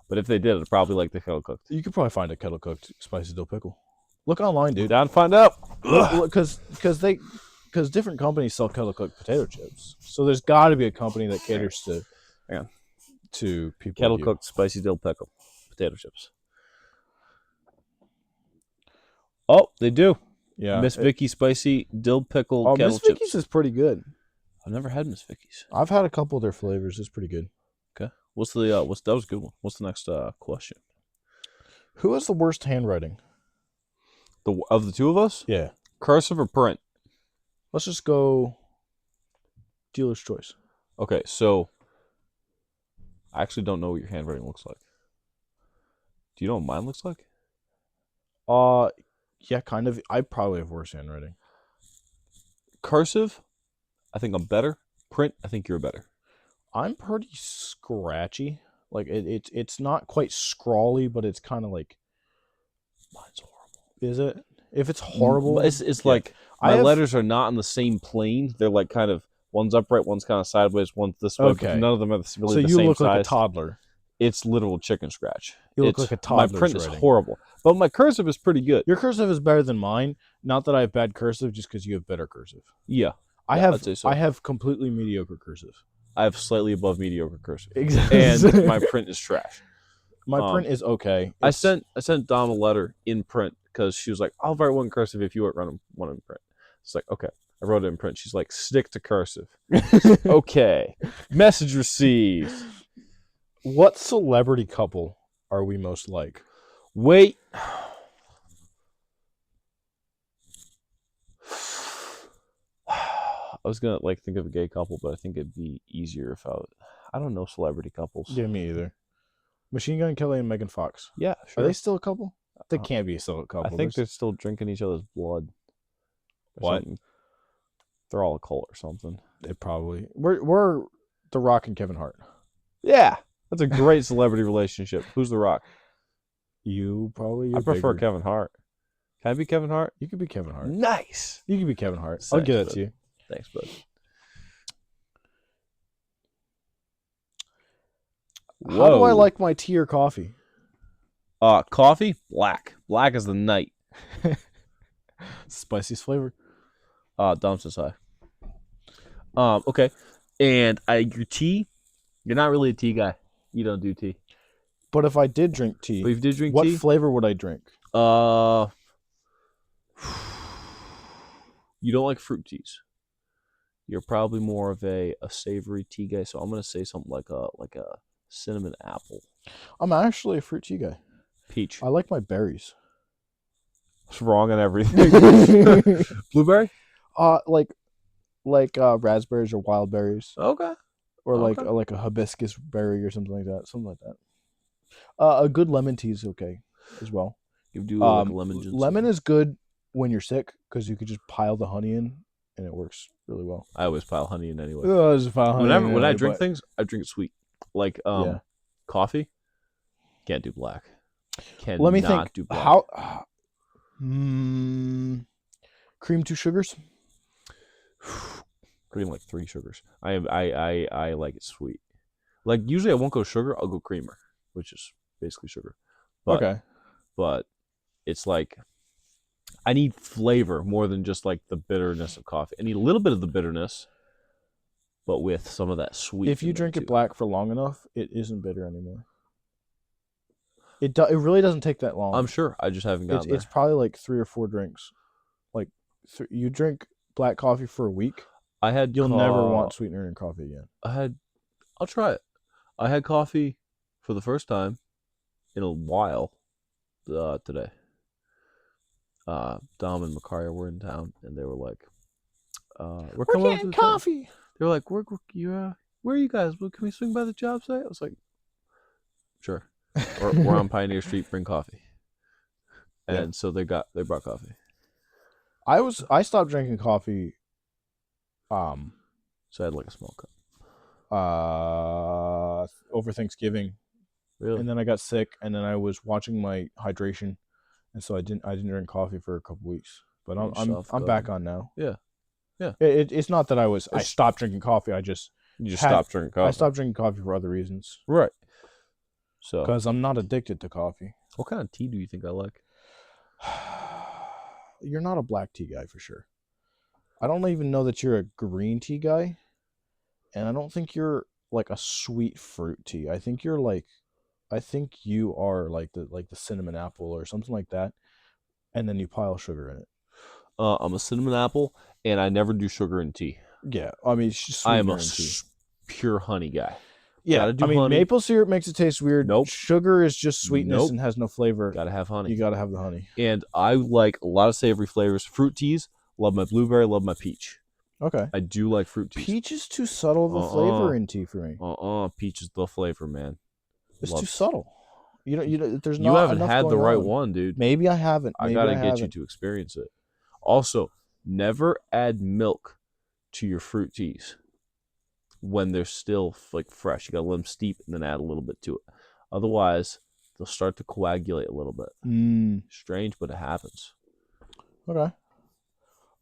Speaker 1: but if they did, I'd probably like the kettle cooked.
Speaker 2: You could probably find a kettle cooked spicy dill pickle. Look online, dude.
Speaker 1: Down to find out.
Speaker 2: Because different companies sell kettle cooked potato chips. So there's got to be a company that caters to
Speaker 1: Hang on.
Speaker 2: to people.
Speaker 1: Kettle
Speaker 2: like you.
Speaker 1: cooked spicy dill pickle potato chips. Oh, they do.
Speaker 2: Yeah.
Speaker 1: Miss Vicky's spicy dill pickle
Speaker 2: Oh,
Speaker 1: kettle
Speaker 2: Miss Vicky's
Speaker 1: chips.
Speaker 2: is pretty good.
Speaker 1: I've never had Miss Vicky's.
Speaker 2: I've had a couple of their flavors. It's pretty good.
Speaker 1: Okay. That was a good one. What's the next question?
Speaker 2: Who has the worst handwriting?
Speaker 1: Of the two of us?
Speaker 2: Yeah.
Speaker 1: Cursive or print?
Speaker 2: Let's just go dealer's choice.
Speaker 1: Okay, so I actually don't know what your handwriting looks like. Do you know what mine looks like?
Speaker 2: Yeah, kind of. I probably have worse handwriting.
Speaker 1: Cursive, I think I'm better. Print, I think you're better.
Speaker 2: I'm pretty scratchy. Like it's not quite scrawly, but it's kind of like.
Speaker 1: Mine's horrible.
Speaker 2: Is it? If it's horrible,
Speaker 1: It's
Speaker 2: yeah.
Speaker 1: like my letters are not on the same plane. They're like kind of one's upright, one's kind of sideways, one's this way.
Speaker 2: Okay.
Speaker 1: But none of them are really
Speaker 2: so
Speaker 1: the same size.
Speaker 2: you look like a toddler.
Speaker 1: It's literal chicken scratch.
Speaker 2: You look like a toddler's
Speaker 1: My print is
Speaker 2: writing.
Speaker 1: horrible, but my cursive is pretty good.
Speaker 2: Your cursive is better than mine. Not that I have bad cursive, just because you have better cursive.
Speaker 1: Yeah,
Speaker 2: I
Speaker 1: Yeah,
Speaker 2: have
Speaker 1: I'd say so.
Speaker 2: I have completely mediocre cursive.
Speaker 1: I have slightly above mediocre cursive,
Speaker 2: Exactly.
Speaker 1: and my print is trash.
Speaker 2: My print is okay.
Speaker 1: I sent Dom a letter in print because she was like, "I'll write one cursive if you write one in print." It's like, okay. I wrote it in print. She's like, "Stick to cursive." Okay. Message received.
Speaker 2: What celebrity couple are we most like?
Speaker 1: Wait. I was gonna think of a gay couple, but I think it'd be easier if I don't know celebrity couples.
Speaker 2: Yeah, me either. Machine Gun Kelly and Megan Fox.
Speaker 1: Yeah, sure.
Speaker 2: Are they still a couple? They can't be still a couple.
Speaker 1: I think they're still drinking each other's blood.
Speaker 2: What?
Speaker 1: Something. They're all a cult or something.
Speaker 2: They probably. We're The Rock and Kevin Hart.
Speaker 1: Yeah, that's a great celebrity relationship. Who's The Rock?
Speaker 2: You probably.
Speaker 1: I prefer Kevin Hart. Can I be Kevin Hart?
Speaker 2: You could be Kevin Hart.
Speaker 1: Nice.
Speaker 2: You could be Kevin Hart.
Speaker 1: Thanks,
Speaker 2: I'll give it
Speaker 1: bud.
Speaker 2: to you.
Speaker 1: Thanks, bud.
Speaker 2: How do I like my tea or coffee?
Speaker 1: Coffee? Black. Black is the night.
Speaker 2: Spiciest flavor.
Speaker 1: Dom says hi. Okay. And your tea, you're not really a tea guy. You don't do tea.
Speaker 2: But if I did drink tea,
Speaker 1: But if you did drink
Speaker 2: what
Speaker 1: tea,
Speaker 2: flavor would I drink?
Speaker 1: you don't like fruit teas. You're probably more of a savory tea guy. So I'm gonna say something like a cinnamon apple.
Speaker 2: I'm actually a fruit tea guy.
Speaker 1: Peach.
Speaker 2: I like my berries.
Speaker 1: What's wrong on everything? Blueberry?
Speaker 2: Like raspberries or wild berries,
Speaker 1: Okay.
Speaker 2: or
Speaker 1: Okay.
Speaker 2: like a hibiscus berry or something like that. Something like that. A good lemon tea is okay as well.
Speaker 1: You do like a lemon ginseng.
Speaker 2: Lemon is good when you're sick because you could just pile the honey in and it works really well.
Speaker 1: I always pile honey in anyway. When I drink things, I drink it sweet. Like
Speaker 2: Yeah.
Speaker 1: coffee. Can't do black.
Speaker 2: Let me think.
Speaker 1: Do black.
Speaker 2: How? Cream 2 sugars.
Speaker 1: Cream like 3 sugars. I like it sweet. Like usually I won't go sugar. I'll go creamer, which is basically sugar. But,
Speaker 2: Okay.
Speaker 1: But it's like I need flavor more than just like the bitterness of coffee. I need a little bit of the bitterness, but with some of that sweet.
Speaker 2: If you drink it black for long enough, it isn't bitter anymore. It really doesn't take that long.
Speaker 1: I'm sure. I just haven't gotten
Speaker 2: It's probably like 3 or 4 drinks. Like you drink black coffee for a week, you'll never want sweetener in coffee again.
Speaker 1: I'll try it. I had coffee for the first time in a while today. Dom and Makaria were in town, and they were like, "We're coming
Speaker 2: getting coffee."
Speaker 1: They were like, "Where are you guys? Well, can we swing by the job site?" I was like, "Sure." We're on Pioneer Street. Bring coffee. And so they brought coffee.
Speaker 2: I stopped drinking coffee.
Speaker 1: So I had like a small cup.
Speaker 2: Over Thanksgiving.
Speaker 1: Really?
Speaker 2: And then I got sick, and then I was watching my hydration, and so I didn't drink coffee for a couple weeks. But I'm back on now.
Speaker 1: Yeah.
Speaker 2: It's not that I stopped drinking coffee.
Speaker 1: You just stopped drinking coffee.
Speaker 2: I stopped drinking coffee for other reasons.
Speaker 1: Right. So
Speaker 2: because I'm not addicted to coffee.
Speaker 1: What kind of tea do you think I like?
Speaker 2: You're not a black tea guy for sure. I don't even know that you're a green tea guy, and I don't think you're like a sweet fruit tea. I think you are like the cinnamon apple or something like that, and then you pile sugar in it.
Speaker 1: I'm a cinnamon apple, and I never do sugar in tea.
Speaker 2: Yeah, I mean,
Speaker 1: I am a pure honey guy.
Speaker 2: Yeah, I mean, honey. Maple syrup makes it taste weird.
Speaker 1: Nope.
Speaker 2: Sugar is just sweetness and has no flavor.
Speaker 1: Gotta have honey.
Speaker 2: You gotta have the honey.
Speaker 1: And I like a lot of savory flavors. Fruit teas, love my blueberry, love my peach.
Speaker 2: Okay.
Speaker 1: I do like fruit teas.
Speaker 2: Peach is too subtle of a flavor in tea for me.
Speaker 1: Peach is the flavor, man.
Speaker 2: It's too subtle. You there's not.
Speaker 1: You haven't had the right one, dude.
Speaker 2: Maybe I haven't.
Speaker 1: I gotta get you to experience it. Also, Never add milk to your fruit teas when they're still like fresh. You gotta let them steep and then add a little bit to it. Otherwise, they'll start to coagulate a little bit. Strange, but it happens.
Speaker 2: Okay.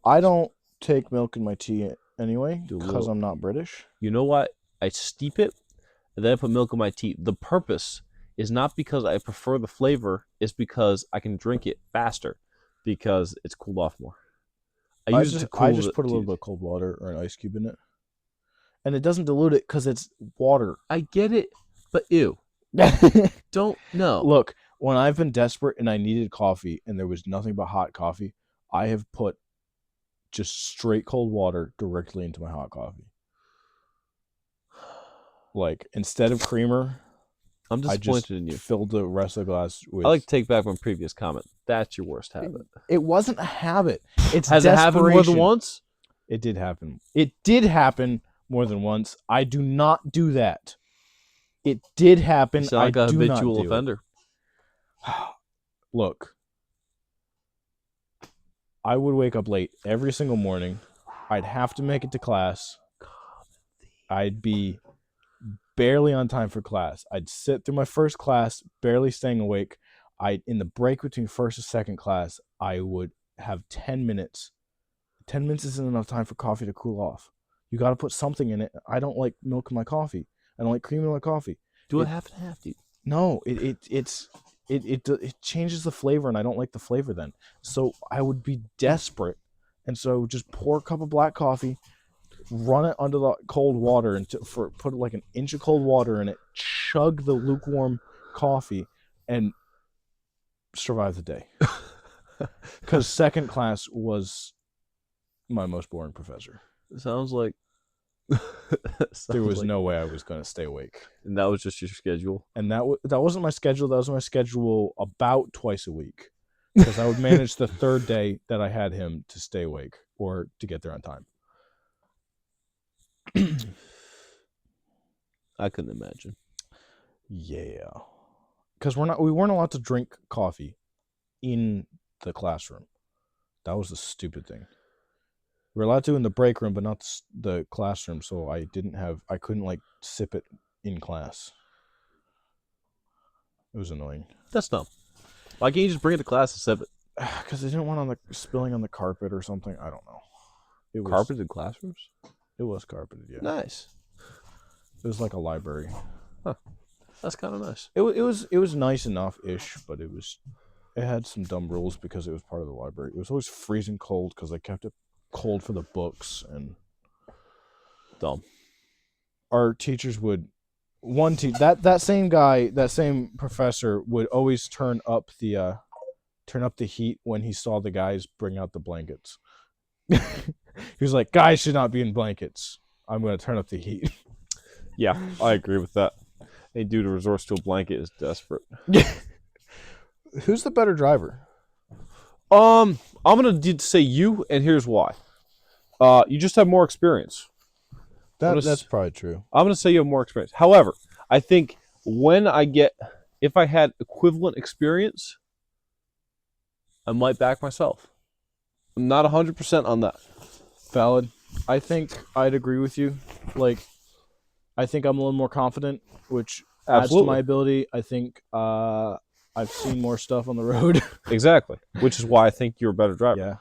Speaker 2: I don't take milk in my tea anyway
Speaker 1: Do a
Speaker 2: because
Speaker 1: little-
Speaker 2: I'm not British.
Speaker 1: You know what? I steep it and then I put milk in my tea. The purpose is not because I prefer the flavor, it's because I can drink it faster because it's cooled off more. I use it to cool
Speaker 2: I just
Speaker 1: the
Speaker 2: put a little
Speaker 1: tea.
Speaker 2: bit of cold water or an ice cube in it. And it doesn't dilute it because it's water.
Speaker 1: I get it, but ew. Don't no.
Speaker 2: Look, when I've been desperate and I needed coffee and there was nothing but hot coffee, I have put just straight cold water directly into my hot coffee. Like, instead of creamer,
Speaker 1: I'm
Speaker 2: I
Speaker 1: disappointed
Speaker 2: just
Speaker 1: in you.
Speaker 2: filled the rest of the glass with...
Speaker 1: I like to take back my previous comment. That's your worst habit.
Speaker 2: It wasn't a habit. It's
Speaker 1: Has it happened more than
Speaker 2: desperation.
Speaker 1: once?
Speaker 2: It did happen. It did happen more than once. I do not do that. It did happen.
Speaker 1: You sound like
Speaker 2: I
Speaker 1: a
Speaker 2: do not
Speaker 1: habitual
Speaker 2: do it.
Speaker 1: offender.
Speaker 2: Look, I would wake up late every single morning. I'd have to make it to class. I'd be barely on time for class. I'd sit through my first class, barely staying awake. In the break between first and second class, I would have 10 minutes. 10 minutes isn't enough time for coffee to cool off. You got to put something in it. I don't like milk in my coffee. I don't like cream in my coffee.
Speaker 1: Do it half and half, dude.
Speaker 2: No, it changes the flavor, and I don't like the flavor then. So I would be desperate, and so just pour a cup of black coffee, run it under the cold water, and put like an inch of cold water in it, chug the lukewarm coffee, and survive the day. Because second class was my most boring professor.
Speaker 1: Sounds like
Speaker 2: There was no way I was going to stay awake.
Speaker 1: And that was just your schedule.
Speaker 2: And that wasn't my schedule. That was my schedule about twice a week, because I would manage the third day that I had him to stay awake or to get there on time.
Speaker 1: I couldn't imagine.
Speaker 2: Yeah, because we weren't allowed to drink coffee in the classroom. That was the stupid thing. We were allowed to in the break room, but not the classroom. So I couldn't like sip it in class. It was annoying.
Speaker 1: That's dumb. Why can't you just bring it to class and sip it?
Speaker 2: Because they didn't want spilling on the carpet or something. I don't know. It was
Speaker 1: Carpeted classrooms?
Speaker 2: It was carpeted. Yeah.
Speaker 1: Nice.
Speaker 2: It was like a library.
Speaker 1: That's kind of nice.
Speaker 2: It was nice enough ish, but it had some dumb rules because it was part of the library. It was always freezing cold because they kept it cold for the books, and
Speaker 1: Dumb.
Speaker 2: our teachers would that same professor would always turn up the heat when he saw the guys bring out the blankets. He was like, guys should not be in blankets. I'm going to turn up the heat.
Speaker 1: Yeah, I agree with that. Any dude who resorts to a blanket is desperate.
Speaker 2: Who's the better driver?
Speaker 1: I'm gonna say you, and here's why. You just have more experience.
Speaker 2: That's probably true.
Speaker 1: I'm gonna say you have more experience. However, I think if I had equivalent experience, I might back myself. I'm not 100% on that.
Speaker 2: Valid. I think I'd agree with you. Like, I think I'm a little more confident, which adds to
Speaker 1: Absolutely.
Speaker 2: my ability. I think I've seen more stuff on the road.
Speaker 1: Exactly. Which is why I think you're a better driver.
Speaker 2: Yeah.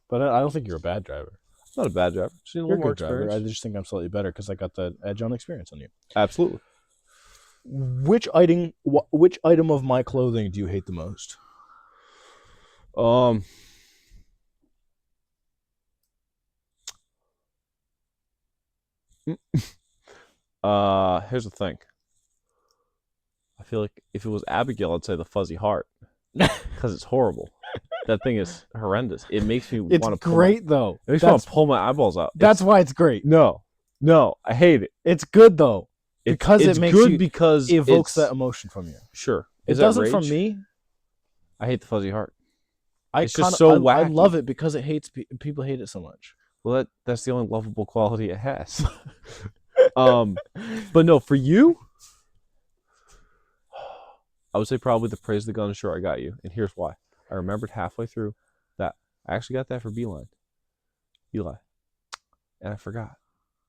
Speaker 2: But I don't think you're a bad driver.
Speaker 1: Not a bad driver. Just need a
Speaker 2: You're
Speaker 1: little
Speaker 2: a
Speaker 1: more
Speaker 2: good driver.
Speaker 1: experience.
Speaker 2: I just think I'm slightly better because I got the edge on experience on you.
Speaker 1: Absolutely.
Speaker 2: Which item of my clothing do you hate the most?
Speaker 1: Here's the thing. I feel like if it was Abigail, I'd say the fuzzy heart. Because it's horrible. That thing is horrendous. It makes me
Speaker 2: It's
Speaker 1: want to
Speaker 2: great though.
Speaker 1: It makes me want to pull my eyeballs out.
Speaker 2: That's why it's great.
Speaker 1: No, I hate it.
Speaker 2: It's good though. Because
Speaker 1: it's
Speaker 2: it makes
Speaker 1: good
Speaker 2: you-
Speaker 1: because
Speaker 2: It evokes
Speaker 1: it's-
Speaker 2: that emotion from you.
Speaker 1: Sure.
Speaker 2: It
Speaker 1: Is that
Speaker 2: doesn't from
Speaker 1: rage?
Speaker 2: me.
Speaker 1: I hate the fuzzy heart.
Speaker 2: It's
Speaker 1: just so
Speaker 2: I
Speaker 1: wacky.
Speaker 2: love it because it hates people hate it so much.
Speaker 1: Well, that's the only lovable quality it has. But no, for you, I would say probably the praise the gun shirt I got you, and here's why. I remembered halfway through that I actually got that for Beeline. Eli. And I forgot.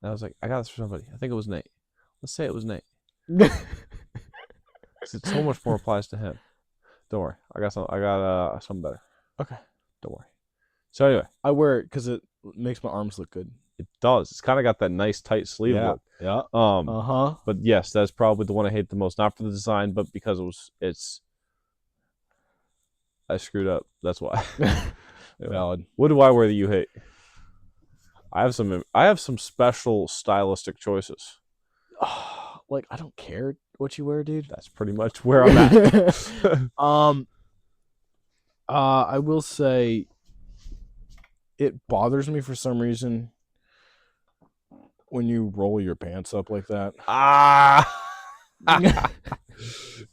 Speaker 1: And I was like, I got this for somebody. I think it was Nate. Let's say it was Nate. 'Cause it so much more applies to him. Don't worry. I got something better.
Speaker 2: Okay.
Speaker 1: Don't worry. So anyway,
Speaker 2: I wear it because it makes my arms look good.
Speaker 1: it does. It's kind of got that nice tight sleeve look.
Speaker 2: Yeah.
Speaker 1: But yes, that's probably the one I hate the most. Not for the design, but because I screwed up. That's why.
Speaker 2: Valid.
Speaker 1: What do I wear that you hate? I have some special stylistic choices.
Speaker 2: Like, I don't care what you wear, dude.
Speaker 1: That's pretty much where I'm at.
Speaker 2: I will say it bothers me for some reason when you roll your pants up like that.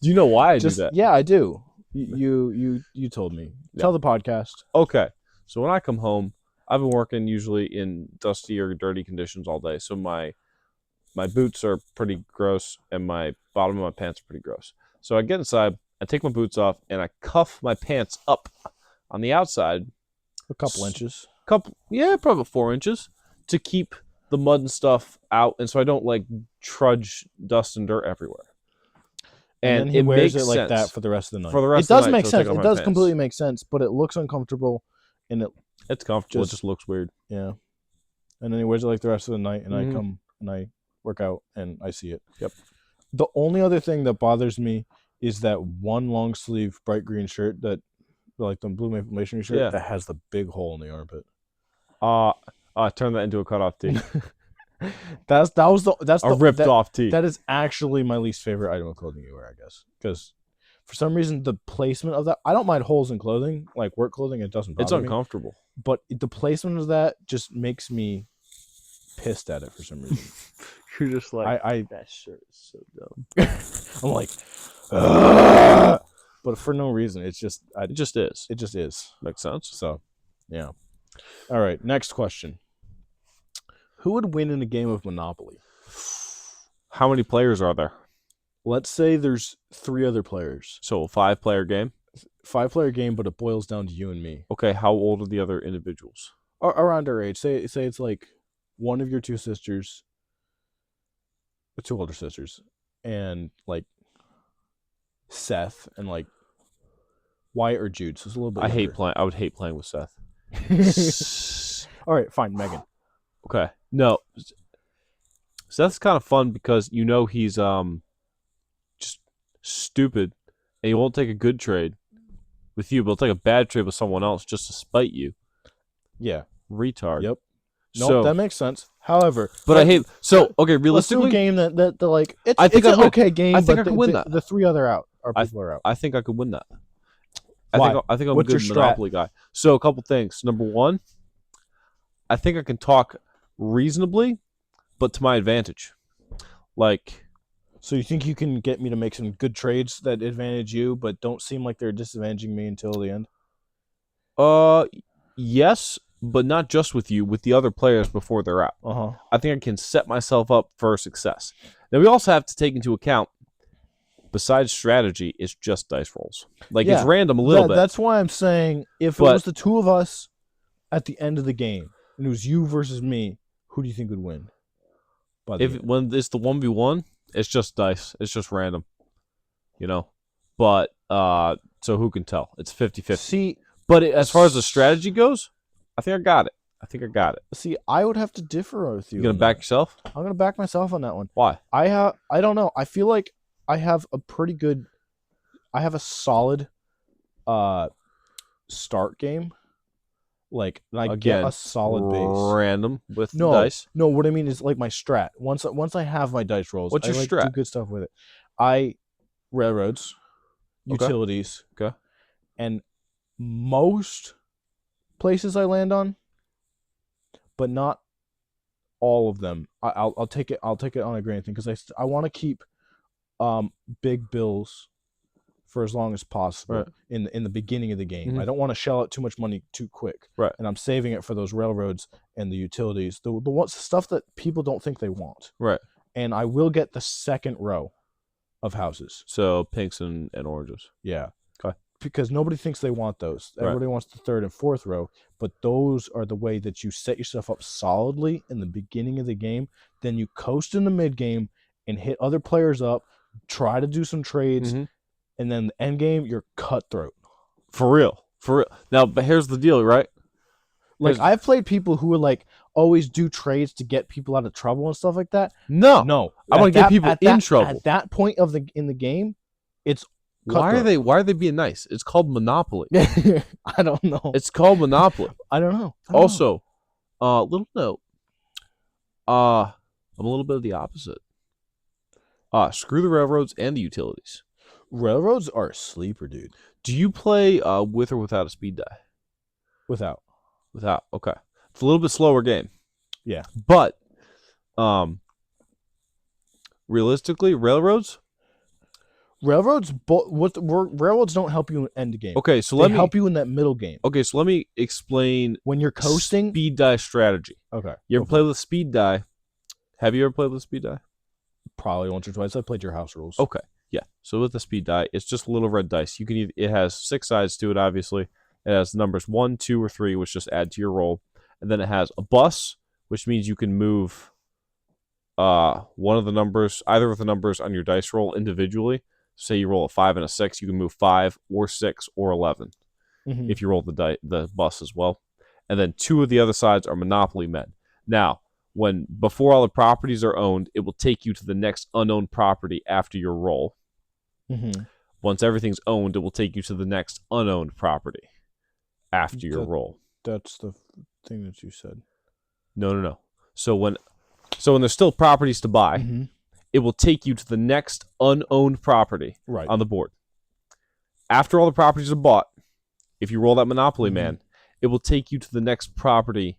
Speaker 1: Do you know why I
Speaker 2: Just,
Speaker 1: do that?
Speaker 2: yeah, I do. You told me.
Speaker 1: Yeah.
Speaker 2: Tell the podcast.
Speaker 1: Okay. So when I come home, I've been working usually in dusty or dirty conditions all day. So my boots are pretty gross and my bottom of my pants are pretty gross. So I get inside, I take my boots off, and I cuff my pants up on the outside.
Speaker 2: A couple inches.
Speaker 1: Probably about 4 inches to keep the mud and stuff out, and so I don't like trudge dust and dirt everywhere.
Speaker 2: And then he wears it like that for the rest of the night.
Speaker 1: For the rest
Speaker 2: it
Speaker 1: of
Speaker 2: does
Speaker 1: the night,
Speaker 2: make
Speaker 1: so
Speaker 2: sense.
Speaker 1: take off
Speaker 2: It
Speaker 1: my
Speaker 2: does
Speaker 1: pants.
Speaker 2: completely make sense, but it looks uncomfortable, and
Speaker 1: It's comfortable.
Speaker 2: Just-
Speaker 1: it just looks weird.
Speaker 2: yeah. And then he wears it like the rest of the night, and
Speaker 1: Mhm.
Speaker 2: I come and I work out and I see it.
Speaker 1: Yep.
Speaker 2: The only other thing that bothers me is that one long sleeve bright green shirt that, like the blue masonry shirt,
Speaker 1: Yeah.
Speaker 2: that has the big hole in the armpit.
Speaker 1: Turn that into a cutoff tee.
Speaker 2: That's
Speaker 1: A ripped off tee.
Speaker 2: That is actually my least favorite item of clothing you wear, I guess, because for some reason the placement of that, I don't mind holes in clothing, like work clothing. It doesn't bother
Speaker 1: It's
Speaker 2: me,
Speaker 1: uncomfortable.
Speaker 2: but the placement of that just makes me pissed at it for some reason.
Speaker 1: You're just like,
Speaker 2: I
Speaker 1: that shirt is so dumb.
Speaker 2: I'm like, "Ugh." But for no reason. It's just
Speaker 1: It just is.
Speaker 2: it just is.
Speaker 1: Makes sense.
Speaker 2: So, yeah. All right, next question. Who would win in a game of Monopoly?
Speaker 1: How many players are there?
Speaker 2: Let's say there's 3 other players.
Speaker 1: So a 5-player game.
Speaker 2: 5-player game, but it boils down to you and me.
Speaker 1: Okay, how old are the other individuals?
Speaker 2: Around our age. Say it's like one of your 2 sisters, 2 older sisters, and like Seth and like Wyatt or Jude. So it's a little bit.
Speaker 1: I would hate playing with Seth.
Speaker 2: All right, fine, Megan.
Speaker 1: Okay. No. Seth's kind of fun because you know he's just stupid and he won't take a good trade with you, but he'll take a bad trade with someone else just to spite you.
Speaker 2: Yeah.
Speaker 1: Retard.
Speaker 2: Yep. Nope,
Speaker 1: So,
Speaker 2: that makes sense. However,
Speaker 1: but I hate okay,
Speaker 2: let's do a
Speaker 1: realistically,
Speaker 2: game that like it's,
Speaker 1: I think
Speaker 2: it's
Speaker 1: I
Speaker 2: an
Speaker 1: would.
Speaker 2: okay game.
Speaker 1: I think
Speaker 2: but
Speaker 1: I could win that.
Speaker 2: The 3 other out or people are out.
Speaker 1: I think I could win that.
Speaker 2: Why?
Speaker 1: I think I'm
Speaker 2: What's
Speaker 1: a
Speaker 2: your
Speaker 1: good
Speaker 2: strat?
Speaker 1: Monopoly guy. So a couple things. Number one, I think I can talk reasonably, but to my advantage. Like,
Speaker 2: So you think you can get me to make some good trades that advantage you, but don't seem like they're disadvantaging me until the end?
Speaker 1: yes, but not just with you, with the other players before they're out.
Speaker 2: Uh-huh.
Speaker 1: I think I can set myself up for success. Now we also have to take into account, besides strategy, it's just dice rolls. Like
Speaker 2: Yeah,
Speaker 1: it's random a little bit.
Speaker 2: That's why I'm saying if it
Speaker 1: But-
Speaker 2: was the 2 of us at the end of the game and it was you versus me, who do you think would win? By the end?
Speaker 1: When it's the 1v1, it's just dice. It's just random. You know? But so who can tell? It's 50-50.
Speaker 2: See,
Speaker 1: But as far as the strategy goes, I think I got it.
Speaker 2: I would have to differ with you.
Speaker 1: You gonna
Speaker 2: on
Speaker 1: back
Speaker 2: that.
Speaker 1: yourself?
Speaker 2: I'm gonna back myself on that one.
Speaker 1: Why?
Speaker 2: I don't know. I feel like I have a solid start game. Like and I
Speaker 1: Again,
Speaker 2: get a solid base.
Speaker 1: Random with
Speaker 2: No,
Speaker 1: dice.
Speaker 2: no. What I mean is like my strat. Once I have my dice rolls,
Speaker 1: What's
Speaker 2: I
Speaker 1: your
Speaker 2: like
Speaker 1: strat?
Speaker 2: do good stuff with it. Railroads,
Speaker 1: Okay.
Speaker 2: utilities,
Speaker 1: Okay.
Speaker 2: and most places I land on, but not all of them. I'll take it. I'll take it on a grain of thing because I want to keep big bills for as long as possible
Speaker 1: Right.
Speaker 2: in the beginning of the game.
Speaker 1: Mhm.
Speaker 2: I don't want to shell out too much money too quick.
Speaker 1: Right.
Speaker 2: And I'm saving it for those railroads and the utilities, the stuff that people don't think they want.
Speaker 1: Right.
Speaker 2: And I will get the second row of houses.
Speaker 1: So pinks and oranges.
Speaker 2: Yeah.
Speaker 1: Okay.
Speaker 2: because nobody thinks they want those.
Speaker 1: Right.
Speaker 2: Everybody wants the third and fourth row, but those are the way that you set yourself up solidly in the beginning of the game. Then you coast in the mid game and hit other players up, try to do some trades,
Speaker 1: Mhm.
Speaker 2: and then the end game, you're cutthroat.
Speaker 1: For real. Now, but here's the deal, right?
Speaker 2: Like
Speaker 1: Here's-
Speaker 2: I've played people who would like always do trades to get people out of trouble and stuff like that.
Speaker 1: No.
Speaker 2: No,
Speaker 1: I wanna
Speaker 2: At
Speaker 1: get
Speaker 2: that-
Speaker 1: people
Speaker 2: at
Speaker 1: in
Speaker 2: that-
Speaker 1: trouble.
Speaker 2: At that point of in the game, it's
Speaker 1: Why are they being nice? It's called Monopoly.
Speaker 2: I don't know.
Speaker 1: It's called Monopoly.
Speaker 2: I don't know.
Speaker 1: Also, little note. I'm a little bit of the opposite. Screw the railroads and the utilities.
Speaker 2: Railroads are a sleeper, dude.
Speaker 1: Do you play with or without a speed die?
Speaker 2: Without.
Speaker 1: Without. Okay. It's a little bit slower game.
Speaker 2: Yeah.
Speaker 1: But realistically, railroads.
Speaker 2: Railroads don't help you in end game.
Speaker 1: Okay, so
Speaker 2: They
Speaker 1: let me
Speaker 2: help you in that middle game.
Speaker 1: Okay, so let me explain
Speaker 2: When you're coasting.
Speaker 1: speed die strategy.
Speaker 2: Okay.
Speaker 1: You ever play with a speed die? Have you ever played with a speed die?
Speaker 2: Probably once or twice. I played your house rules.
Speaker 1: Okay. Yeah. So with the speed die, it's just little red dice. You can it has 6 sides to it, obviously. It has numbers 1, 2, or 3, which just add to your roll. And then it has a bus, which means you can move one of the numbers, either of the numbers on your dice roll individually. Say you roll a 5 and a 6, you can move 5 or 6 or 11
Speaker 2: Mhm.
Speaker 1: if you roll the bus as well. And then 2 of the other sides are Monopoly men. Now, before all the properties are owned, it will take you to the next unowned property after your roll.
Speaker 2: Mhm.
Speaker 1: Once everything's owned, it will take you to the next unowned property after your roll.
Speaker 2: That's the thing that you said.
Speaker 1: No. So when there's still properties to buy,
Speaker 2: Mhm.
Speaker 1: it will take you to the next unowned property
Speaker 2: Right.
Speaker 1: on the board. After all the properties are bought, if you roll that Monopoly
Speaker 2: Mhm.
Speaker 1: man, it will take you to the next property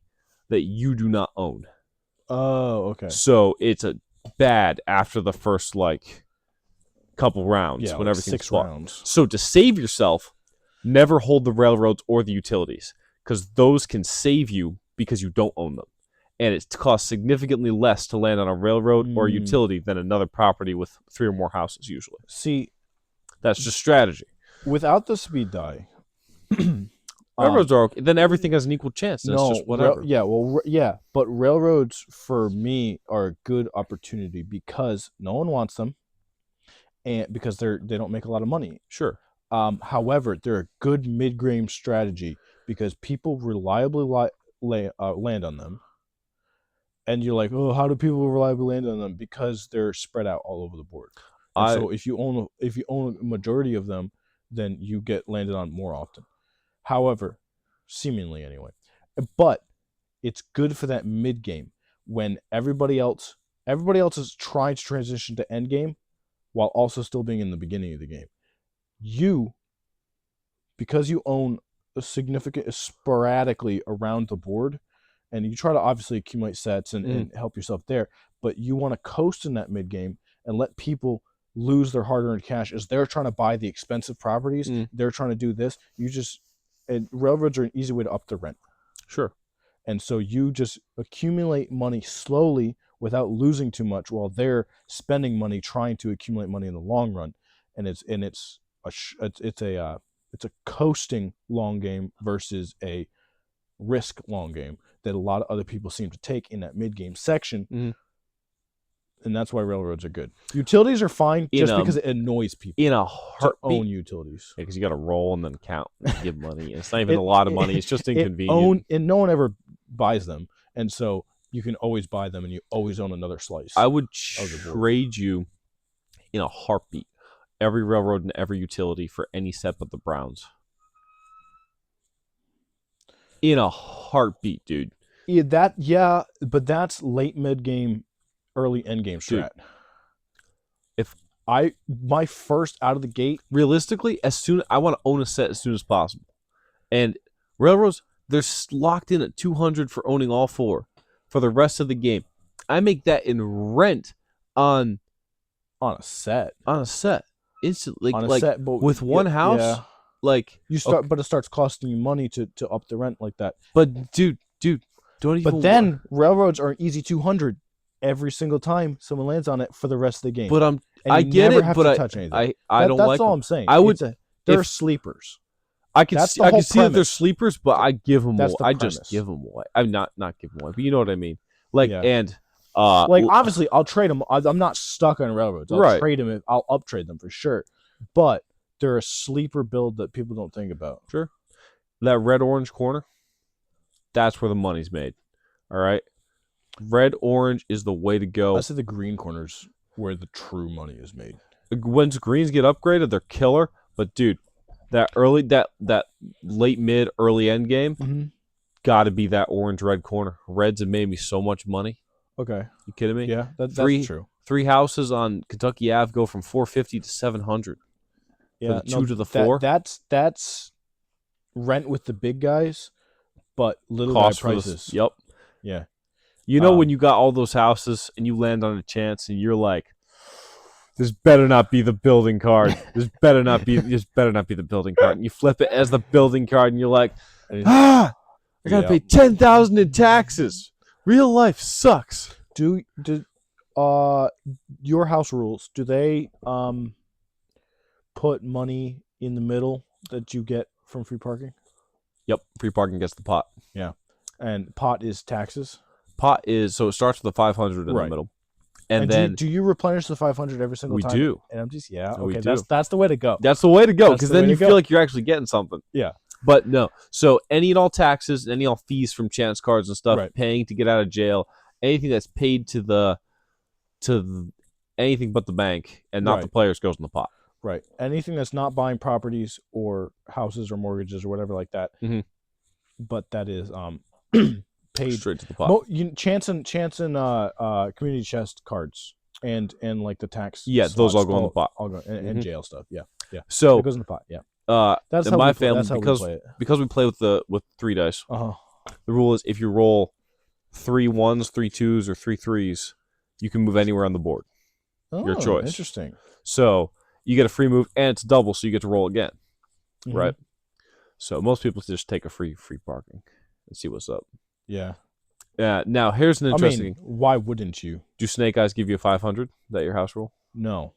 Speaker 1: that you do not own.
Speaker 2: Oh, okay.
Speaker 1: So it's a bad after the first couple rounds
Speaker 2: Yeah,
Speaker 1: when
Speaker 2: like
Speaker 1: everything's
Speaker 2: 6
Speaker 1: bought.
Speaker 2: rounds.
Speaker 1: So to save yourself, never hold the railroads or the utilities because those can save you because you don't own them. And it costs significantly less to land on a railroad or a utility than another property with 3 or more houses usually.
Speaker 2: See,
Speaker 1: That's just strategy.
Speaker 2: without the speed die,
Speaker 1: Railroads are okay. Then everything has an equal chance. And it's just whatever.
Speaker 2: but railroads for me are a good opportunity because no one wants them, and because they don't make a lot of money.
Speaker 1: Sure.
Speaker 2: However, they're a good mid-game strategy because people reliably land on them, and you're like, oh, how do people reliably land on them? Because they're spread out all over the board. So if you own a majority of them, then you get landed on more often. However, seemingly anyway, but it's good for that mid game when everybody else is trying to transition to end game while also still being in the beginning of the game. Because you own a significant sporadically around the board, and you try to obviously accumulate sets and help yourself there, but you want to coast in that mid game and let people lose their hard-earned cash as they're trying to buy the expensive properties. They're trying to do this. And railroads are an easy way to up the rent.
Speaker 1: Sure.
Speaker 2: And so you just accumulate money slowly without losing too much while they're spending money trying to accumulate money in the long run. And it's a coasting long game versus a risk long game that a lot of other people seem to take in that mid game section.
Speaker 1: Mm-hmm.
Speaker 2: And that's why railroads are good. Utilities are fine just because it annoys people
Speaker 1: in a
Speaker 2: to
Speaker 1: heartbeat.
Speaker 2: own utilities.
Speaker 1: Because you got to roll and then count and give money. It's not even a lot of money. It's just inconvenient.
Speaker 2: And no one ever buys them. And so you can always buy them and you always own another slice.
Speaker 1: I would
Speaker 2: of the board.
Speaker 1: trade you in a heartbeat every railroad and every utility for any set but the Browns. In a heartbeat, dude.
Speaker 2: But that's late mid game, early end game strat.
Speaker 1: Dude,
Speaker 2: my first out of the gate,
Speaker 1: realistically, I want to own a set as soon as possible. And railroads, they're locked in at 200 for owning all 4 for the rest of the game. I make that in rent on
Speaker 2: a set.
Speaker 1: Instantly,
Speaker 2: On a set, but
Speaker 1: with one house.
Speaker 2: yeah.
Speaker 1: Like
Speaker 2: you start, but it starts costing you money to up the rent like that.
Speaker 1: But dude, don't even.
Speaker 2: But then railroads are an easy 200 every single time someone lands on it for the rest of the game.
Speaker 1: But
Speaker 2: and
Speaker 1: I
Speaker 2: you
Speaker 1: get
Speaker 2: never
Speaker 1: it,
Speaker 2: have
Speaker 1: but
Speaker 2: to touch anything.
Speaker 1: I don't like.
Speaker 2: That's all I'm saying.
Speaker 1: I would.
Speaker 2: They're sleepers.
Speaker 1: I can
Speaker 2: That's
Speaker 1: see,
Speaker 2: the
Speaker 1: I can
Speaker 2: whole
Speaker 1: see that they're
Speaker 2: premise.
Speaker 1: sleepers, but I give them
Speaker 2: That's
Speaker 1: away.
Speaker 2: the
Speaker 1: I just
Speaker 2: premise.
Speaker 1: give them away. I'm not give them away, but you know what I mean. Like
Speaker 2: Yeah.
Speaker 1: and
Speaker 2: Like obviously, I'll trade them. I'm not stuck on railroads. I'll
Speaker 1: Right.
Speaker 2: trade them. I'll uptrade them for sure. But they're a sleeper build that people don't think about.
Speaker 1: sure, that red orange corner, that's where the money's made. All right, red orange is the way to go.
Speaker 2: I say the green corners where the true money is made.
Speaker 1: Once greens get upgraded, they're killer. But dude, that late mid early end game,
Speaker 2: Mm-hmm.
Speaker 1: got to be that orange red corner. Reds have made me so much money.
Speaker 2: Okay.
Speaker 1: You kidding me?
Speaker 2: Yeah, that's
Speaker 1: Three-
Speaker 2: true.
Speaker 1: 3 houses on Kentucky Ave go from 450 to 700.
Speaker 2: Yeah,
Speaker 1: the 2 to the 4?
Speaker 2: That's rent with the big guys, but little
Speaker 1: Cost
Speaker 2: guy
Speaker 1: for this.
Speaker 2: prices.
Speaker 1: Yep.
Speaker 2: Yeah.
Speaker 1: You know
Speaker 2: Um,
Speaker 1: when you got all those houses and you land on a chance and you're like, this better not be the building card. This better not be the building card. And you flip it as the building card and you're like, I gotta
Speaker 2: Yeah.
Speaker 1: pay $10,000 in taxes. Real life sucks.
Speaker 2: Do your house rules? Do they put money in the middle that you get from free parking?
Speaker 1: Yep, free parking gets the pot.
Speaker 2: And pot is taxes.
Speaker 1: Pot is so it starts with the 500 in
Speaker 2: Right.
Speaker 1: the middle, and
Speaker 2: And
Speaker 1: then
Speaker 2: do you replenish the 500 every single
Speaker 1: we
Speaker 2: time?
Speaker 1: do.
Speaker 2: And I'm just yeah.
Speaker 1: We
Speaker 2: Okay,
Speaker 1: do.
Speaker 2: that's the way to go.
Speaker 1: That's the way to go
Speaker 2: That's
Speaker 1: because
Speaker 2: the
Speaker 1: then
Speaker 2: way
Speaker 1: you
Speaker 2: to
Speaker 1: feel
Speaker 2: go.
Speaker 1: like you're actually getting something.
Speaker 2: Yeah.
Speaker 1: But no. So any and all taxes, any and all fees from chance cards and stuff,
Speaker 2: Right.
Speaker 1: paying to get out of jail, anything that's paid to anything but the bank and not the
Speaker 2: Right.
Speaker 1: players goes in the pot.
Speaker 2: Right. Anything that's not buying properties or houses or mortgages or whatever like that.
Speaker 1: Mhm.
Speaker 2: But that is paid.
Speaker 1: Straight to the pot.
Speaker 2: Chance and community chest cards and like the tax.
Speaker 1: Yeah, those all
Speaker 2: slots
Speaker 1: go in the pot.
Speaker 2: All go and
Speaker 1: Mhm.
Speaker 2: jail stuff. Yeah.
Speaker 1: So
Speaker 2: It goes in the pot. Yeah. That's
Speaker 1: in
Speaker 2: how
Speaker 1: my
Speaker 2: we play,
Speaker 1: family,
Speaker 2: that's how
Speaker 1: because
Speaker 2: we play it.
Speaker 1: because we play with 3 dice,
Speaker 2: Uh-huh.
Speaker 1: the rule is if you roll 3 1s, 3 2s, or 3 3s, you can move anywhere on the board. Your
Speaker 2: Oh,
Speaker 1: choice.
Speaker 2: Interesting.
Speaker 1: So you get a free move and it's double, so you get to roll again.
Speaker 2: Mhm.
Speaker 1: Right? So most people just take a free parking and see what's up.
Speaker 2: Yeah.
Speaker 1: Now here's an interesting.
Speaker 2: Why wouldn't you?
Speaker 1: Do Snake Eyes give you a 500? That your house rule?
Speaker 2: No.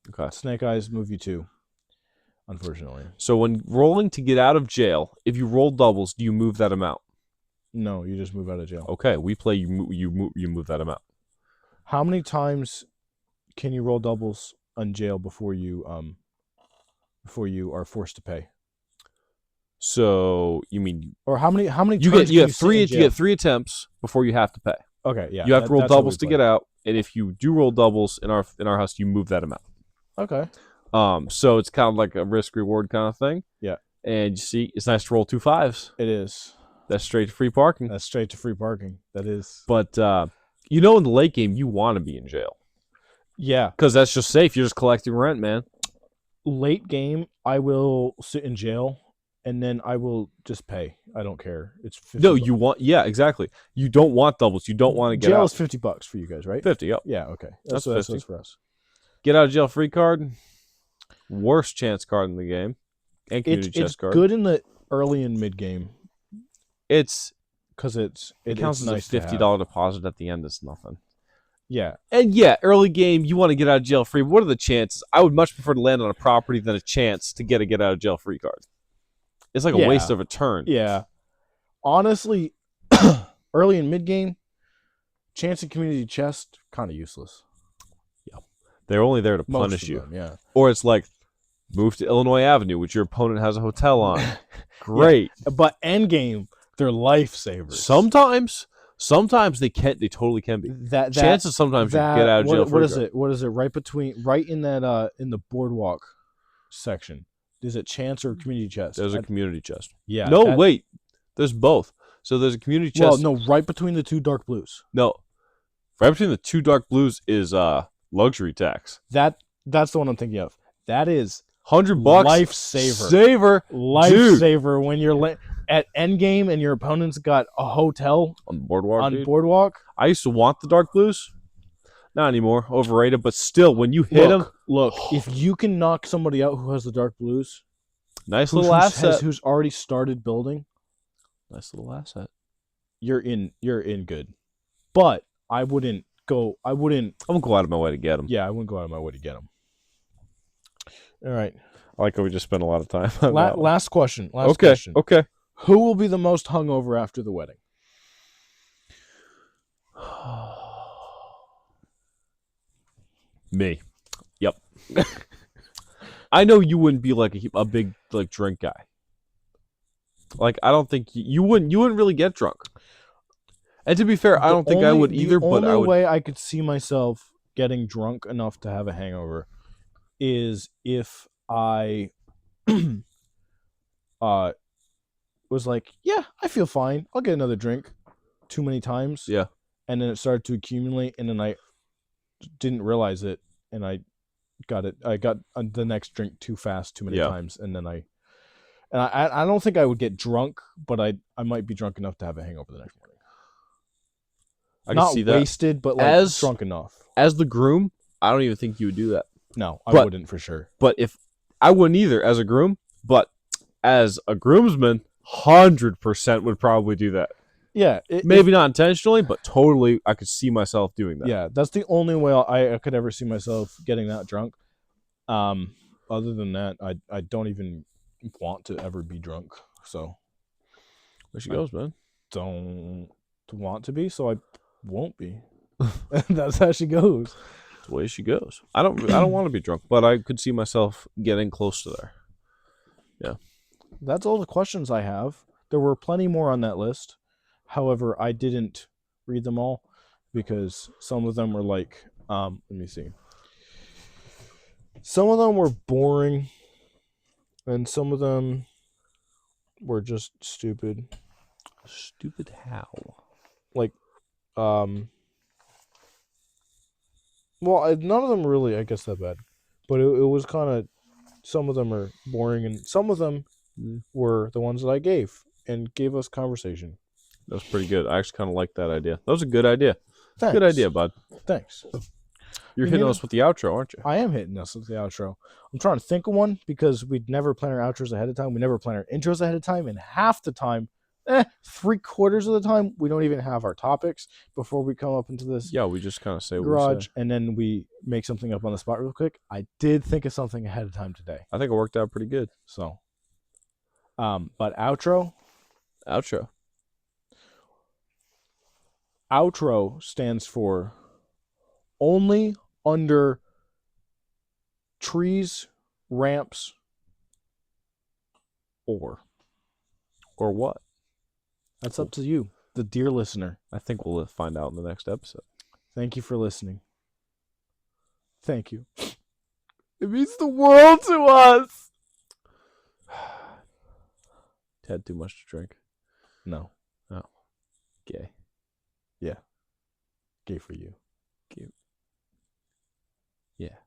Speaker 1: Okay.
Speaker 2: Snake Eyes move you too. Unfortunately.
Speaker 1: So when rolling to get out of jail, if you roll doubles, do you move that amount?
Speaker 2: No, you just move out of jail.
Speaker 1: Okay, we play you move that amount.
Speaker 2: How many times can you roll doubles on jail before you are forced to pay?
Speaker 1: So you mean
Speaker 2: Or how many
Speaker 1: you
Speaker 2: times
Speaker 1: get
Speaker 2: can
Speaker 1: you get
Speaker 2: sit
Speaker 1: three
Speaker 2: in
Speaker 1: you
Speaker 2: jail?
Speaker 1: get 3 attempts before you have to pay.
Speaker 2: Okay, yeah.
Speaker 1: You have to roll
Speaker 2: that's how we
Speaker 1: doubles to
Speaker 2: play.
Speaker 1: get out, and if you do roll doubles in our house, you move that amount.
Speaker 2: Okay.
Speaker 1: So it's kind of like a risk reward kind of thing.
Speaker 2: Yeah.
Speaker 1: And you see, it's nice to roll 2 5s.
Speaker 2: It is.
Speaker 1: That's straight to free parking.
Speaker 2: That's straight to free parking. That is.
Speaker 1: But in the late game, you want to be in jail
Speaker 2: Yeah.
Speaker 1: because that's just safe. You're just collecting rent, man.
Speaker 2: Late game, I will sit in jail, and then I will just pay. I don't care. It's 50
Speaker 1: No,
Speaker 2: bucks.
Speaker 1: you want exactly. You don't want doubles. You don't want to get
Speaker 2: jail
Speaker 1: out.
Speaker 2: is $50 for you guys, right?
Speaker 1: 50. Yep.
Speaker 2: Yeah. Okay.
Speaker 1: That's
Speaker 2: That's
Speaker 1: 50.
Speaker 2: for us.
Speaker 1: Get out of jail free card. Worst chance card in the game. And community
Speaker 2: It's
Speaker 1: chest card.
Speaker 2: good in the early and mid game
Speaker 1: It's
Speaker 2: because
Speaker 1: it
Speaker 2: it
Speaker 1: counts
Speaker 2: it's
Speaker 1: as
Speaker 2: nice
Speaker 1: a
Speaker 2: to have.
Speaker 1: $50 deposit at the end. It's nothing.
Speaker 2: Yeah.
Speaker 1: And yeah, early game, you want to get out of jail free. What are the chances? I would much prefer to land on a property than a chance to get a get out of jail free card. It's like a
Speaker 2: Yeah.
Speaker 1: waste of a turn.
Speaker 2: Yeah. Honestly, early and mid game, chance and community chest kind of useless.
Speaker 1: They're only there to
Speaker 2: Most
Speaker 1: punish
Speaker 2: of
Speaker 1: you.
Speaker 2: them, yeah.
Speaker 1: Or it's like, move to Illinois Avenue, which your opponent has a hotel on. Great.
Speaker 2: But end game, they're lifesavers.
Speaker 1: Sometimes they totally can be.
Speaker 2: that
Speaker 1: Chances sometimes you get out of jail free
Speaker 2: What is
Speaker 1: card.
Speaker 2: it? What is it? Right in that in the boardwalk section. Is it chance or community chest?
Speaker 1: There's a community chest.
Speaker 2: yeah.
Speaker 1: No,
Speaker 2: that-
Speaker 1: wait. There's both. So there's a community
Speaker 2: Well,
Speaker 1: chest.
Speaker 2: no, right between the two dark blues.
Speaker 1: No. Right between the 2 dark blues is luxury tax.
Speaker 2: That's the one I'm thinking of. That is
Speaker 1: $100
Speaker 2: lifesaver.
Speaker 1: Saver
Speaker 2: Lifesaver when you're at end game and your opponent's got a hotel
Speaker 1: on the boardwalk.
Speaker 2: on
Speaker 1: dude.
Speaker 2: boardwalk.
Speaker 1: I used to want the dark blues. Not anymore. Overrated, but still, when you hit them,
Speaker 2: Look, if you can knock somebody out who has the dark blues,
Speaker 1: nice little asset.
Speaker 2: who's already started building,
Speaker 1: Nice little asset.
Speaker 2: you're in good. But I wouldn't go
Speaker 1: I won't go out of my way to get them.
Speaker 2: yeah, I wouldn't go out of my way to get them. All right.
Speaker 1: I like how we just spent a lot of time on that one.
Speaker 2: Last question. Last
Speaker 1: Okay,
Speaker 2: question.
Speaker 1: okay.
Speaker 2: Who will be the most hungover after the wedding?
Speaker 1: Me. Yep. I know you wouldn't be like a big like drink guy. Like I don't think you wouldn't really get drunk. And to be fair, I don't think I would either. But I
Speaker 2: The only
Speaker 1: would.
Speaker 2: way I could see myself getting drunk enough to have a hangover is if I was like, yeah, I feel fine. I'll get another drink too many times.
Speaker 1: Yeah.
Speaker 2: And then it started to accumulate, and then I didn't realize it, and I got the next drink too fast too many times, and then I don't think I would get drunk, but I might be drunk enough to have a hangover the next morning.
Speaker 1: I can
Speaker 2: Not
Speaker 1: see that.
Speaker 2: wasted, but like drunk enough.
Speaker 1: As the groom, I don't even think you would do that.
Speaker 2: No, I wouldn't for sure.
Speaker 1: But if I wouldn't either as a groom, but as a groomsman, 100% would probably do that.
Speaker 2: Yeah,
Speaker 1: maybe not intentionally, but totally, I could see myself doing that.
Speaker 2: Yeah, that's the only way I could ever see myself getting that drunk. Other than that, I don't even want to ever be drunk. So
Speaker 1: there she goes, man.
Speaker 2: Don't want to be, so I won't be. That's how she goes.
Speaker 1: That's the way she goes. I don't want to be drunk, but I could see myself getting close to there. Yeah. That's
Speaker 2: all the questions I have. There were plenty more on that list. However, I didn't read them all because some of them were like, let me see. Some of them were boring, and some of them were just stupid.
Speaker 1: Stupid how?
Speaker 2: Like, well, none of them really, I guess, that bad. But it was kind of, some of them are boring, and some of them were the ones that I gave us conversation.
Speaker 1: That was pretty good. I actually kind of like that idea. That was a good idea.
Speaker 2: Thanks.
Speaker 1: Good idea, bud.
Speaker 2: Thanks.
Speaker 1: You're hitting us with the outro, aren't you?
Speaker 2: I am hitting us with the outro. I'm trying to think of one because we'd never plan our outros ahead of time. We never plan our intros ahead of time. And half the time, 3/4 of the time, we don't even have our topics before we come up into this.
Speaker 1: Yeah, we just kind of say
Speaker 2: garage, and then we make something up on the spot real quick. I did think of something ahead of time today.
Speaker 1: I think it worked out pretty good.
Speaker 2: So, but outro. Outro stands for only under trees, ramps, or
Speaker 1: what?
Speaker 2: That's up to you, the dear listener.
Speaker 1: I think we'll find out in the next episode.
Speaker 2: Thank you for listening. Thank you. It means the world to us.
Speaker 1: Had too much to drink.
Speaker 2: No.
Speaker 1: Oh. Gay.
Speaker 2: Yeah. Gay for you.
Speaker 1: Cute. Yeah.